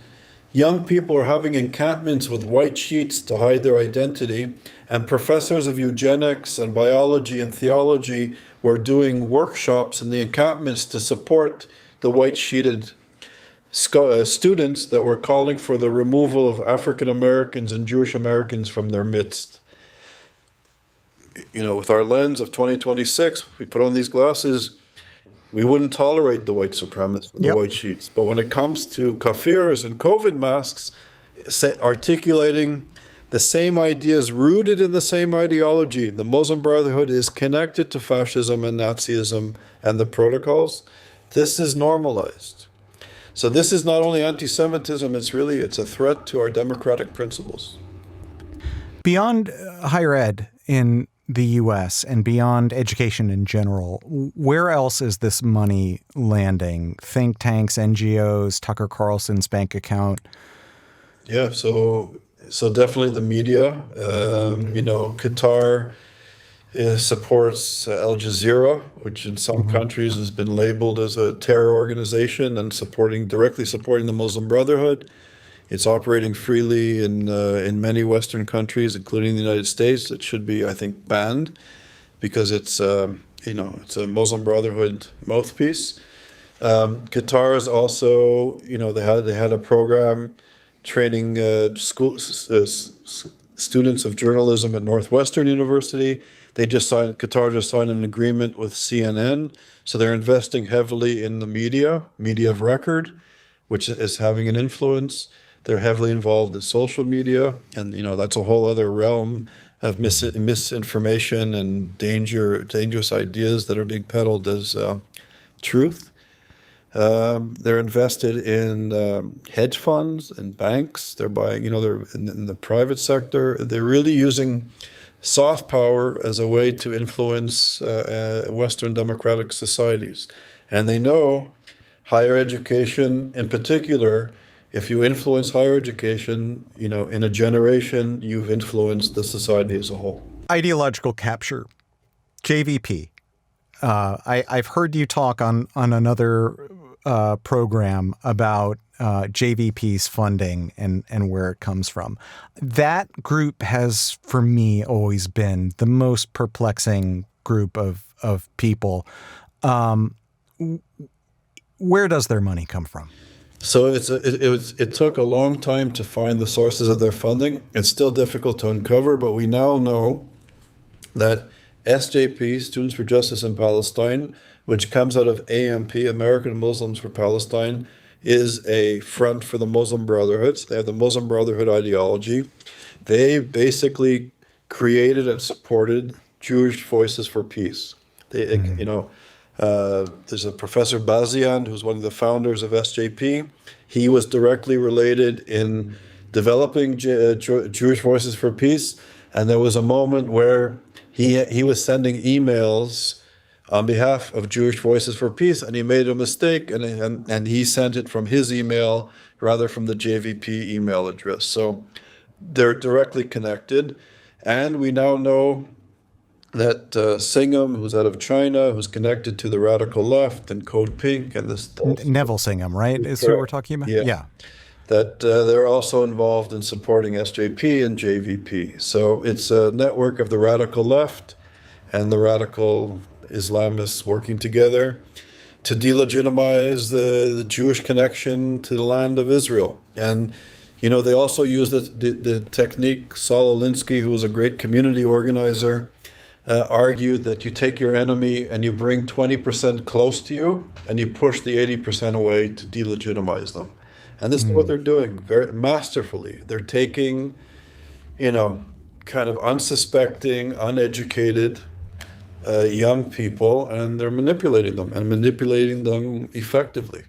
young people are having encampments with white sheets to hide their identity, and professors of eugenics and biology and theology were doing workshops in the encampments to support the white-sheeted students that were calling for the removal of African Americans and Jewish Americans from their midst. With our lens of 2026, we put on these glasses, we wouldn't tolerate the white supremacists and the white sheets. But when it comes to kafirs and COVID masks, articulating the same ideas, rooted in the same ideology, the Muslim Brotherhood is connected to fascism and Nazism and the protocols. This is normalized. So this is not only anti-Semitism, it's a threat to our democratic principles. Beyond higher ed in the U.S. and beyond education in general, where else is this money landing? Think tanks, NGOs, Tucker Carlson's bank account? Yeah, so definitely the media. Qatar supports Al Jazeera, which in some countries has been labeled as a terror organization and directly supporting the Muslim Brotherhood. It's operating freely in many Western countries, including the United States. It should be, I think, banned because it's a Muslim Brotherhood mouthpiece. Qatar is also, they had a program training students of journalism at Northwestern University. Qatar just signed an agreement with CNN, so they're investing heavily in the media of record, which is having an influence. They're heavily involved in social media, and that's a whole other realm of misinformation and dangerous ideas that are being peddled as truth. They're invested in hedge funds and banks. They're buying, they're in the private sector. They're really using soft power as a way to influence Western democratic societies. And they know higher education in particular. If you influence higher education, in a generation, you've influenced the society as a whole. Ideological capture, JVP. I've heard you talk on another program about JVP's funding and where it comes from. That group has, for me, always been the most perplexing group of people. Where does their money come from? So it took a long time to find the sources of their funding. It's still difficult to uncover, but we now know that SJP, Students for Justice in Palestine, which comes out of AMP, American Muslims for Palestine, is a front for the Muslim Brotherhood. They have the Muslim Brotherhood ideology. They basically created and supported Jewish Voices for Peace. They, there's a Professor Bazian, who's one of the founders of SJP. He was directly related in developing Jewish Voices for Peace, and there was a moment where he was sending emails on behalf of Jewish Voices for Peace, and he made a mistake, and he sent it from his email rather from the JVP email address. So they're directly connected, and we now know that Singham, who's out of China, who's connected to the radical left, and Code Pink, and this Neville Singham, right? Is who we're talking about? Yeah. That they're also involved in supporting SJP and JVP. So it's a network of the radical left and the radical Islamists working together to delegitimize the Jewish connection to the land of Israel. And, they also use the technique. Saul Alinsky, who was a great community organizer, argued that you take your enemy and you bring 20% close to you and you push the 80% away to delegitimize them. And this is what they're doing very masterfully. They're taking, kind of unsuspecting, uneducated young people, and they're manipulating them effectively.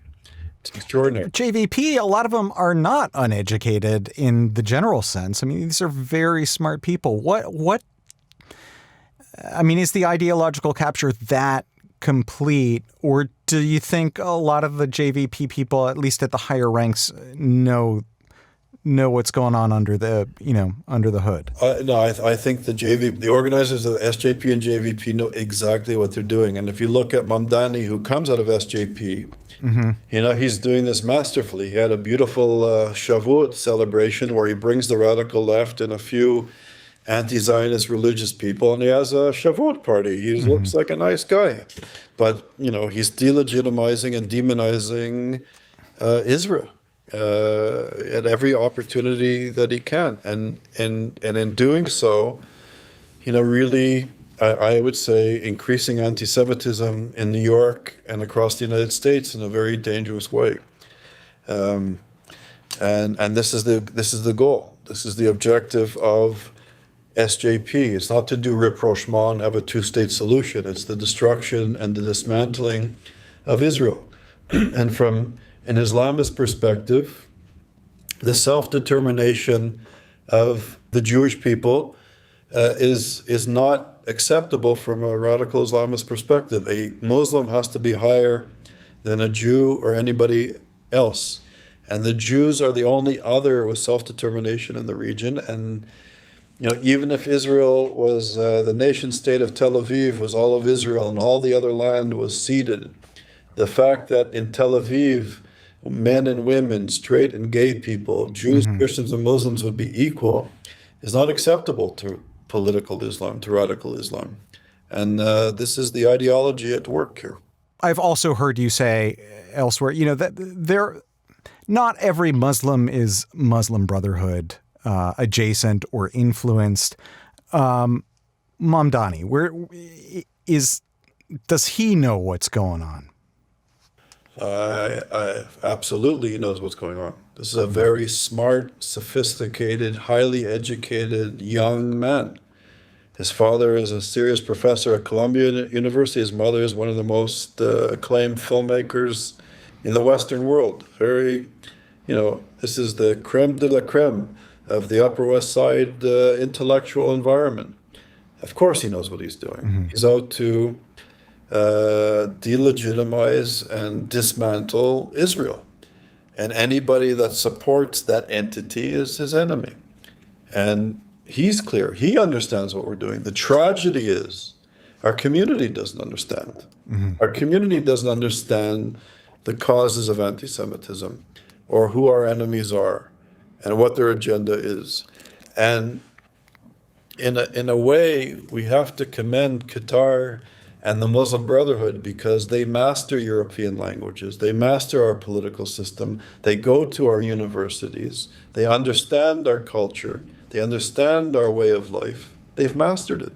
It's extraordinary. JVP, a lot of them are not uneducated in the general sense. I mean, these are very smart people. Is the ideological capture that complete, or do you think a lot of the JVP people, at least at the higher ranks, know what's going on under the hood? No, I think the organizers of SJP and JVP know exactly what they're doing. And if you look at Mamdani, who comes out of SJP, he's doing this masterfully. He had a beautiful Shavuot celebration where he brings the radical left and a few anti-Zionist religious people, and he has a Shavuot party. He looks like a nice guy. But, he's delegitimizing and demonizing Israel at every opportunity that he can. And in doing so, really, I would say, increasing anti-Semitism in New York and across the United States in a very dangerous way. And this is the goal. This is the objective of SJP. It's not to do rapprochement and have a two-state solution. It's the destruction and the dismantling of Israel. And from an Islamist perspective, the self-determination of the Jewish people is not acceptable from a radical Islamist perspective. A Muslim has to be higher than a Jew or anybody else. And the Jews are the only other with self-determination in the region. And even if Israel was the nation state of Tel Aviv was all of Israel and all the other land was ceded, the fact that in Tel Aviv, men and women, straight and gay people, Jews, Christians, and Muslims would be equal is not acceptable to political Islam, to radical Islam. And this is the ideology at work here. I've also heard you say elsewhere, that not every Muslim is Muslim Brotherhood adjacent or influenced. Mamdani, does he know what's going on? Absolutely, he knows what's going on. This is a very smart, sophisticated, highly educated young man. His father is a serious professor at Columbia University. His mother is one of the most acclaimed filmmakers in the Western world. Very, this is the creme de la creme of the Upper West Side intellectual environment. Of course he knows what he's doing. He's out to delegitimize and dismantle Israel. And anybody that supports that entity is his enemy. And he's clear. He understands what we're doing. The tragedy is our community doesn't understand. Our community doesn't understand the causes of anti-Semitism or who our enemies are and what their agenda is. And in a way, we have to commend Qatar and the Muslim Brotherhood because they master European languages. They master our political system. They go to our universities. They understand our culture. They understand our way of life. They've mastered it.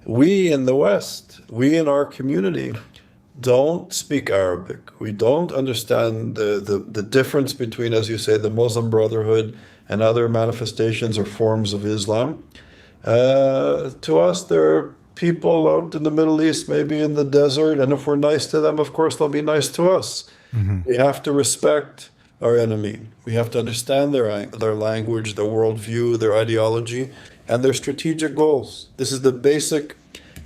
We in the West, we in our community, don't speak Arabic. We don't understand the difference between, as you say, the Muslim Brotherhood and other manifestations or forms of Islam. To us, they're people out in the Middle East, maybe in the desert, and if we're nice to them, of course, they'll be nice to us. We have to respect our enemy. We have to understand their language, their worldview, their ideology, and their strategic goals. This is the basic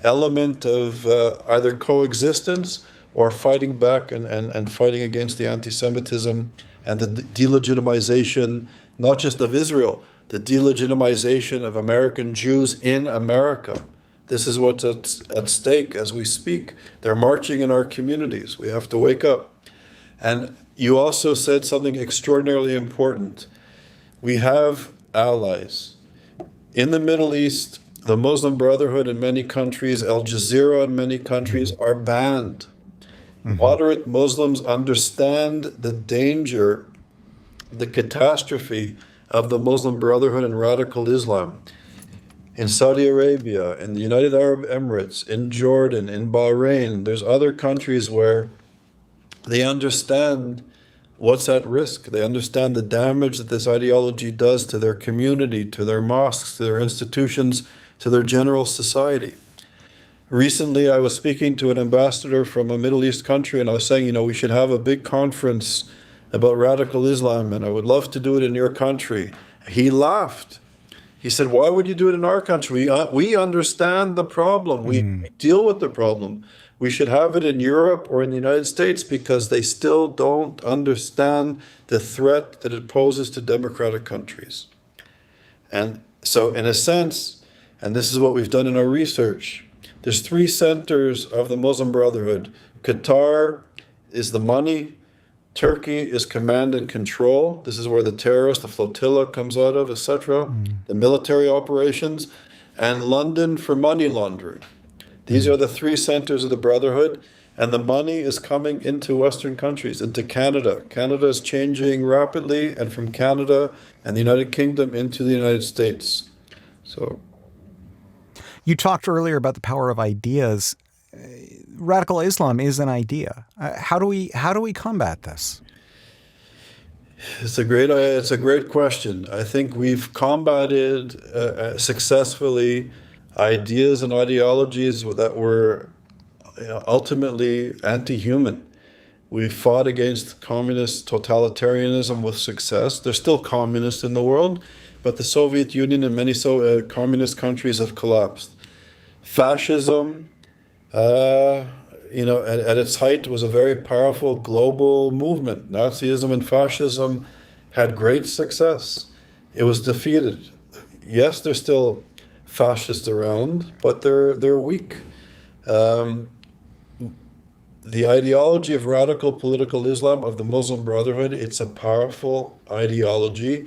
element of either coexistence or fighting back and fighting against the anti-Semitism and the delegitimization, not just of Israel, the delegitimization of American Jews in America. This is what's at stake as we speak. They're marching in our communities. We have to wake up. And you also said something extraordinarily important. We have allies. In the Middle East, the Muslim Brotherhood in many countries, Al Jazeera in many countries are banned. Moderate Muslims understand the danger, the catastrophe of the Muslim Brotherhood and radical Islam. In Saudi Arabia, in the United Arab Emirates, in Jordan, in Bahrain, there's other countries where they understand what's at risk. They understand the damage that this ideology does to their community, to their mosques, to their institutions, to their general society. Recently, I was speaking to an ambassador from a Middle East country, and I was saying, we should have a big conference about radical Islam, and I would love to do it in your country. He laughed. He said, why would you do it in our country? We understand the problem. We deal with the problem. We should have it in Europe or in the United States because they still don't understand the threat that it poses to democratic countries. And so in a sense, and this is what we've done in our research, there's three centers of the Muslim Brotherhood. Qatar is the money. Turkey is command and control. This is where the terrorist, the flotilla comes out of, etc. The military operations. And London for money laundering. These are the three centers of the Brotherhood. And the money is coming into Western countries, into Canada. Canada is changing rapidly, and from Canada and the United Kingdom into the United States. So, you talked earlier about the power of ideas. Radical Islam is an idea. How do we combat this? It's a great question. I think we've combated successfully ideas and ideologies that were ultimately anti-human. We fought against communist totalitarianism with success. There's still communists in the world, but the Soviet Union and many communist countries have collapsed. Fascism, at its height, was a very powerful global movement. Nazism and fascism had great success. It was defeated. Yes, there's still fascists around, but they're weak. The ideology of radical political Islam, of the Muslim Brotherhood, it's a powerful ideology.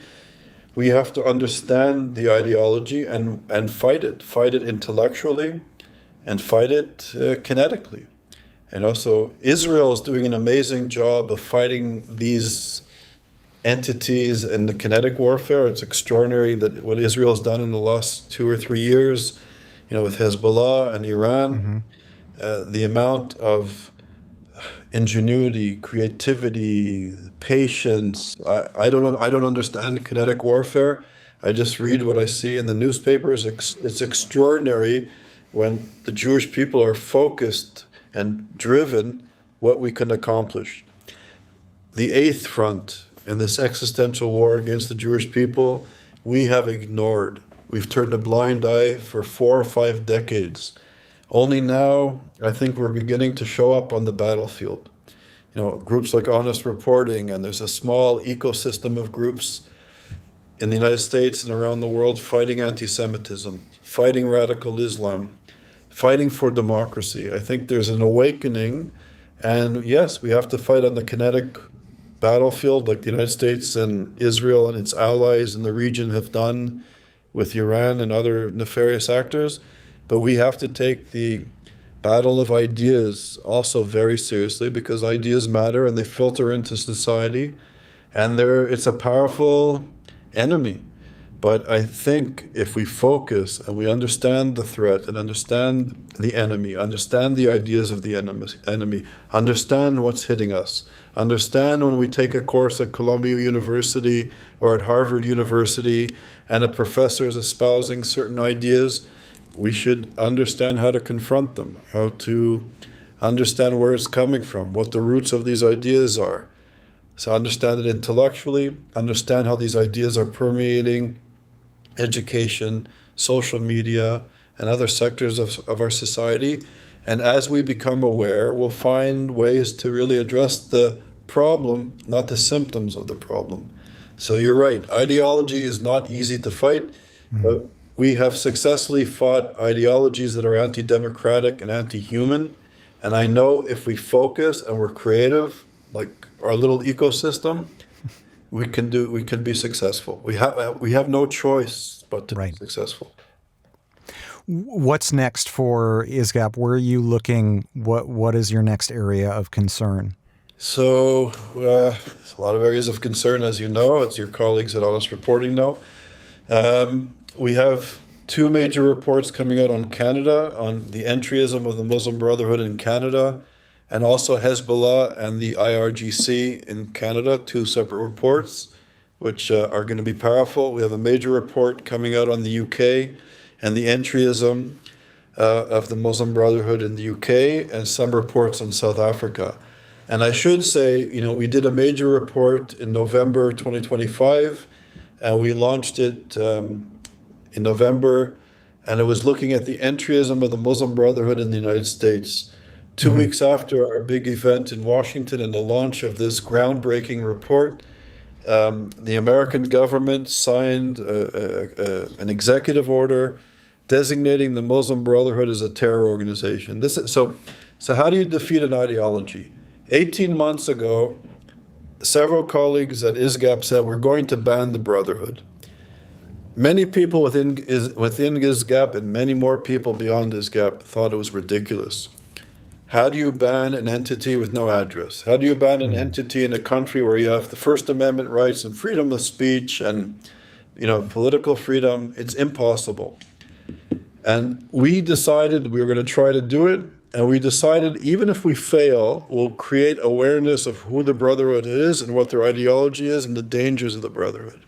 We have to understand the ideology and fight it intellectually, and fight it kinetically. And also, Israel is doing an amazing job of fighting these entities in the kinetic warfare. It's extraordinary that what Israel has done in the last 2 or 3 years, with Hezbollah and Iran, the amount of ingenuity, creativity, patience. I don't understand kinetic warfare. I just read what I see in the newspapers. It's extraordinary when the Jewish people are focused and driven what we can accomplish. The Eighth Front in this existential war against the Jewish people, we have ignored. We've turned a blind eye for 4 or 5 decades. Only now, I think we're beginning to show up on the battlefield. Groups like Honest Reporting, and there's a small ecosystem of groups in the United States and around the world fighting anti-Semitism, fighting radical Islam, fighting for democracy. I think there's an awakening, and yes, we have to fight on the kinetic battlefield like the United States and Israel and its allies in the region have done with Iran and other nefarious actors, but we have to take the battle of ideas also very seriously, because ideas matter and they filter into society, and it's a powerful enemy. But I think if we focus and we understand the threat and understand the enemy, understand the ideas of the enemy, understand what's hitting us, understand when we take a course at Columbia University or at Harvard University and a professor is espousing certain ideas, we should understand how to confront them, how to understand where it's coming from, what the roots of these ideas are. So understand it intellectually, understand how these ideas are permeating education, social media, and other sectors of our society. And as we become aware, we'll find ways to really address the problem, not the symptoms of the problem. So you're right, ideology is not easy to fight, but we have successfully fought ideologies that are anti-democratic and anti-human. And I know if we focus and we're creative, like our little ecosystem, we can be successful. We have no choice but to be successful. What's next for ISGAP? Where are you looking? What is your next area of concern? So there's a lot of areas of concern, as you know, as your colleagues at Honest Reporting know. We have two major reports coming out on Canada, on the entryism of the Muslim Brotherhood in Canada, and also Hezbollah and the IRGC in Canada, two separate reports, which are going to be powerful. We have a major report coming out on the UK and the entryism of the Muslim Brotherhood in the UK, and some reports on South Africa. And I should say, we did a major report in November 2025, and we launched it in November, and it was looking at the entryism of the Muslim Brotherhood in the United States. 2 weeks after our big event in Washington and the launch of this groundbreaking report, the American government signed an executive order designating the Muslim Brotherhood as a terror organization. So how do you defeat an ideology? 18 months ago, several colleagues at ISGAP said, we're going to ban the Brotherhood. Many people within ISGAP and many more people beyond ISGAP thought it was ridiculous. How do you ban an entity with no address? How do you ban an entity in a country where you have the First Amendment rights and freedom of speech and, political freedom? It's impossible. And we decided we were going to try to do it. And we decided even if we fail, we'll create awareness of who the Brotherhood is and what their ideology is and the dangers of the Brotherhood.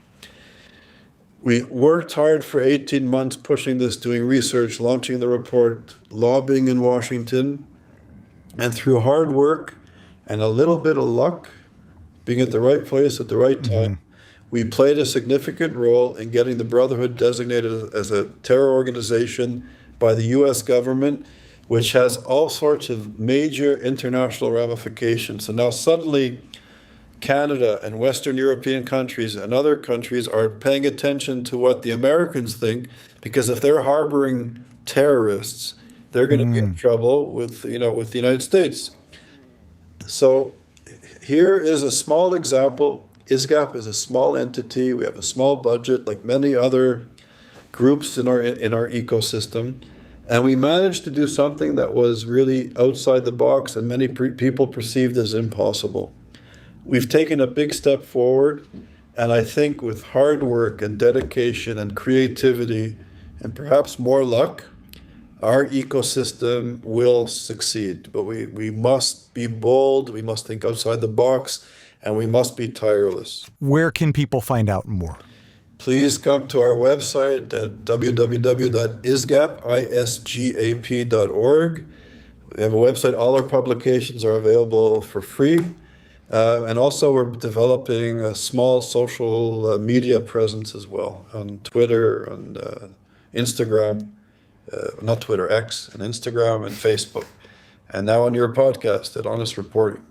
We worked hard for 18 months pushing this, doing research, launching the report, lobbying in Washington. And through hard work and a little bit of luck, being at the right place at the right time, we played a significant role in getting the Brotherhood designated as a terror organization by the U.S. government, which has all sorts of major international ramifications. So now suddenly Canada and Western European countries and other countries are paying attention to what the Americans think, because if they're harboring terrorists, they're going to be in trouble with the United States. So here is a small example. ISGAP is a small entity. We have a small budget, like many other groups in our ecosystem, and we managed to do something that was really outside the box and many people perceived as impossible. We've taken a big step forward, and I think with hard work and dedication and creativity and perhaps more luck, our ecosystem will succeed. But we must be bold, we must think outside the box, and we must be tireless. Where can people find out more? Please come to our website at www.isgap.org. We have a website. All our publications are available for free. And also we're developing a small social media presence as well on Twitter and Instagram. Not Twitter, X, and Instagram and Facebook. And now on your podcast at Honest Reporting.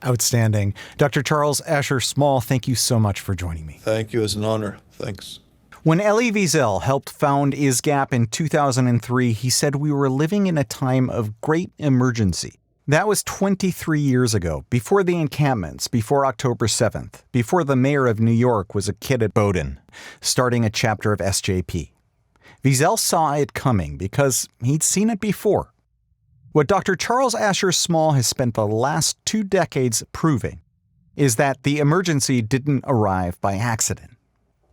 Outstanding. Dr. Charles Asher Small, thank you so much for joining me. Thank you. It's an honor. Thanks. When Elie Wiesel helped found ISGAP in 2003, he said we were living in a time of great emergency. That was 23 years ago, before the encampments, before October 7th, before the mayor of New York was a kid at Bowdoin, starting a chapter of SJP. Wiesel saw it coming because he'd seen it before. What Dr. Charles Asher Small has spent the last 2 decades proving is that the emergency didn't arrive by accident.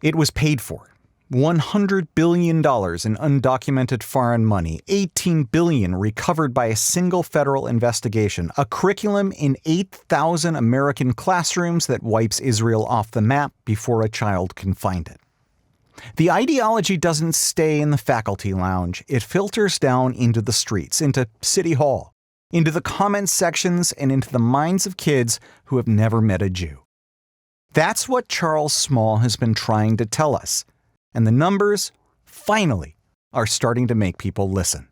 It was paid for. $100 billion in undocumented foreign money, $18 billion recovered by a single federal investigation, a curriculum in 8,000 American classrooms that wipes Israel off the map before a child can find it. The ideology doesn't stay in the faculty lounge. It filters down into the streets, into City Hall, into the comment sections, and into the minds of kids who have never met a Jew. That's what Charles Small has been trying to tell us. And the numbers, finally, are starting to make people listen.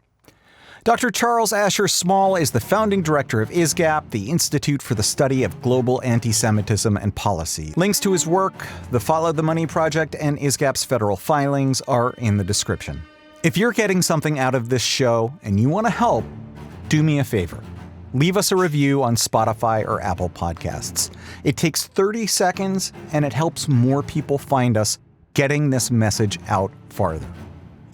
Dr. Charles Asher Small is the founding director of ISGAP, the Institute for the Study of Global Antisemitism and Policy. Links to his work, the Follow the Money Project, and ISGAP's federal filings are in the description. If you're getting something out of this show and you want to help, do me a favor. Leave us a review on Spotify or Apple Podcasts. It takes 30 seconds and it helps more people find us, getting this message out farther.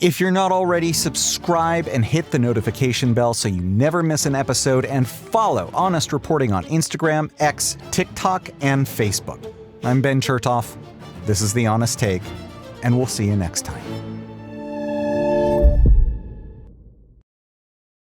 If you're not already, subscribe and hit the notification bell so you never miss an episode, and follow Honest Reporting on Instagram, X, TikTok, and Facebook. I'm Ben Chertoff. This is The Honest Take, and we'll see you next time.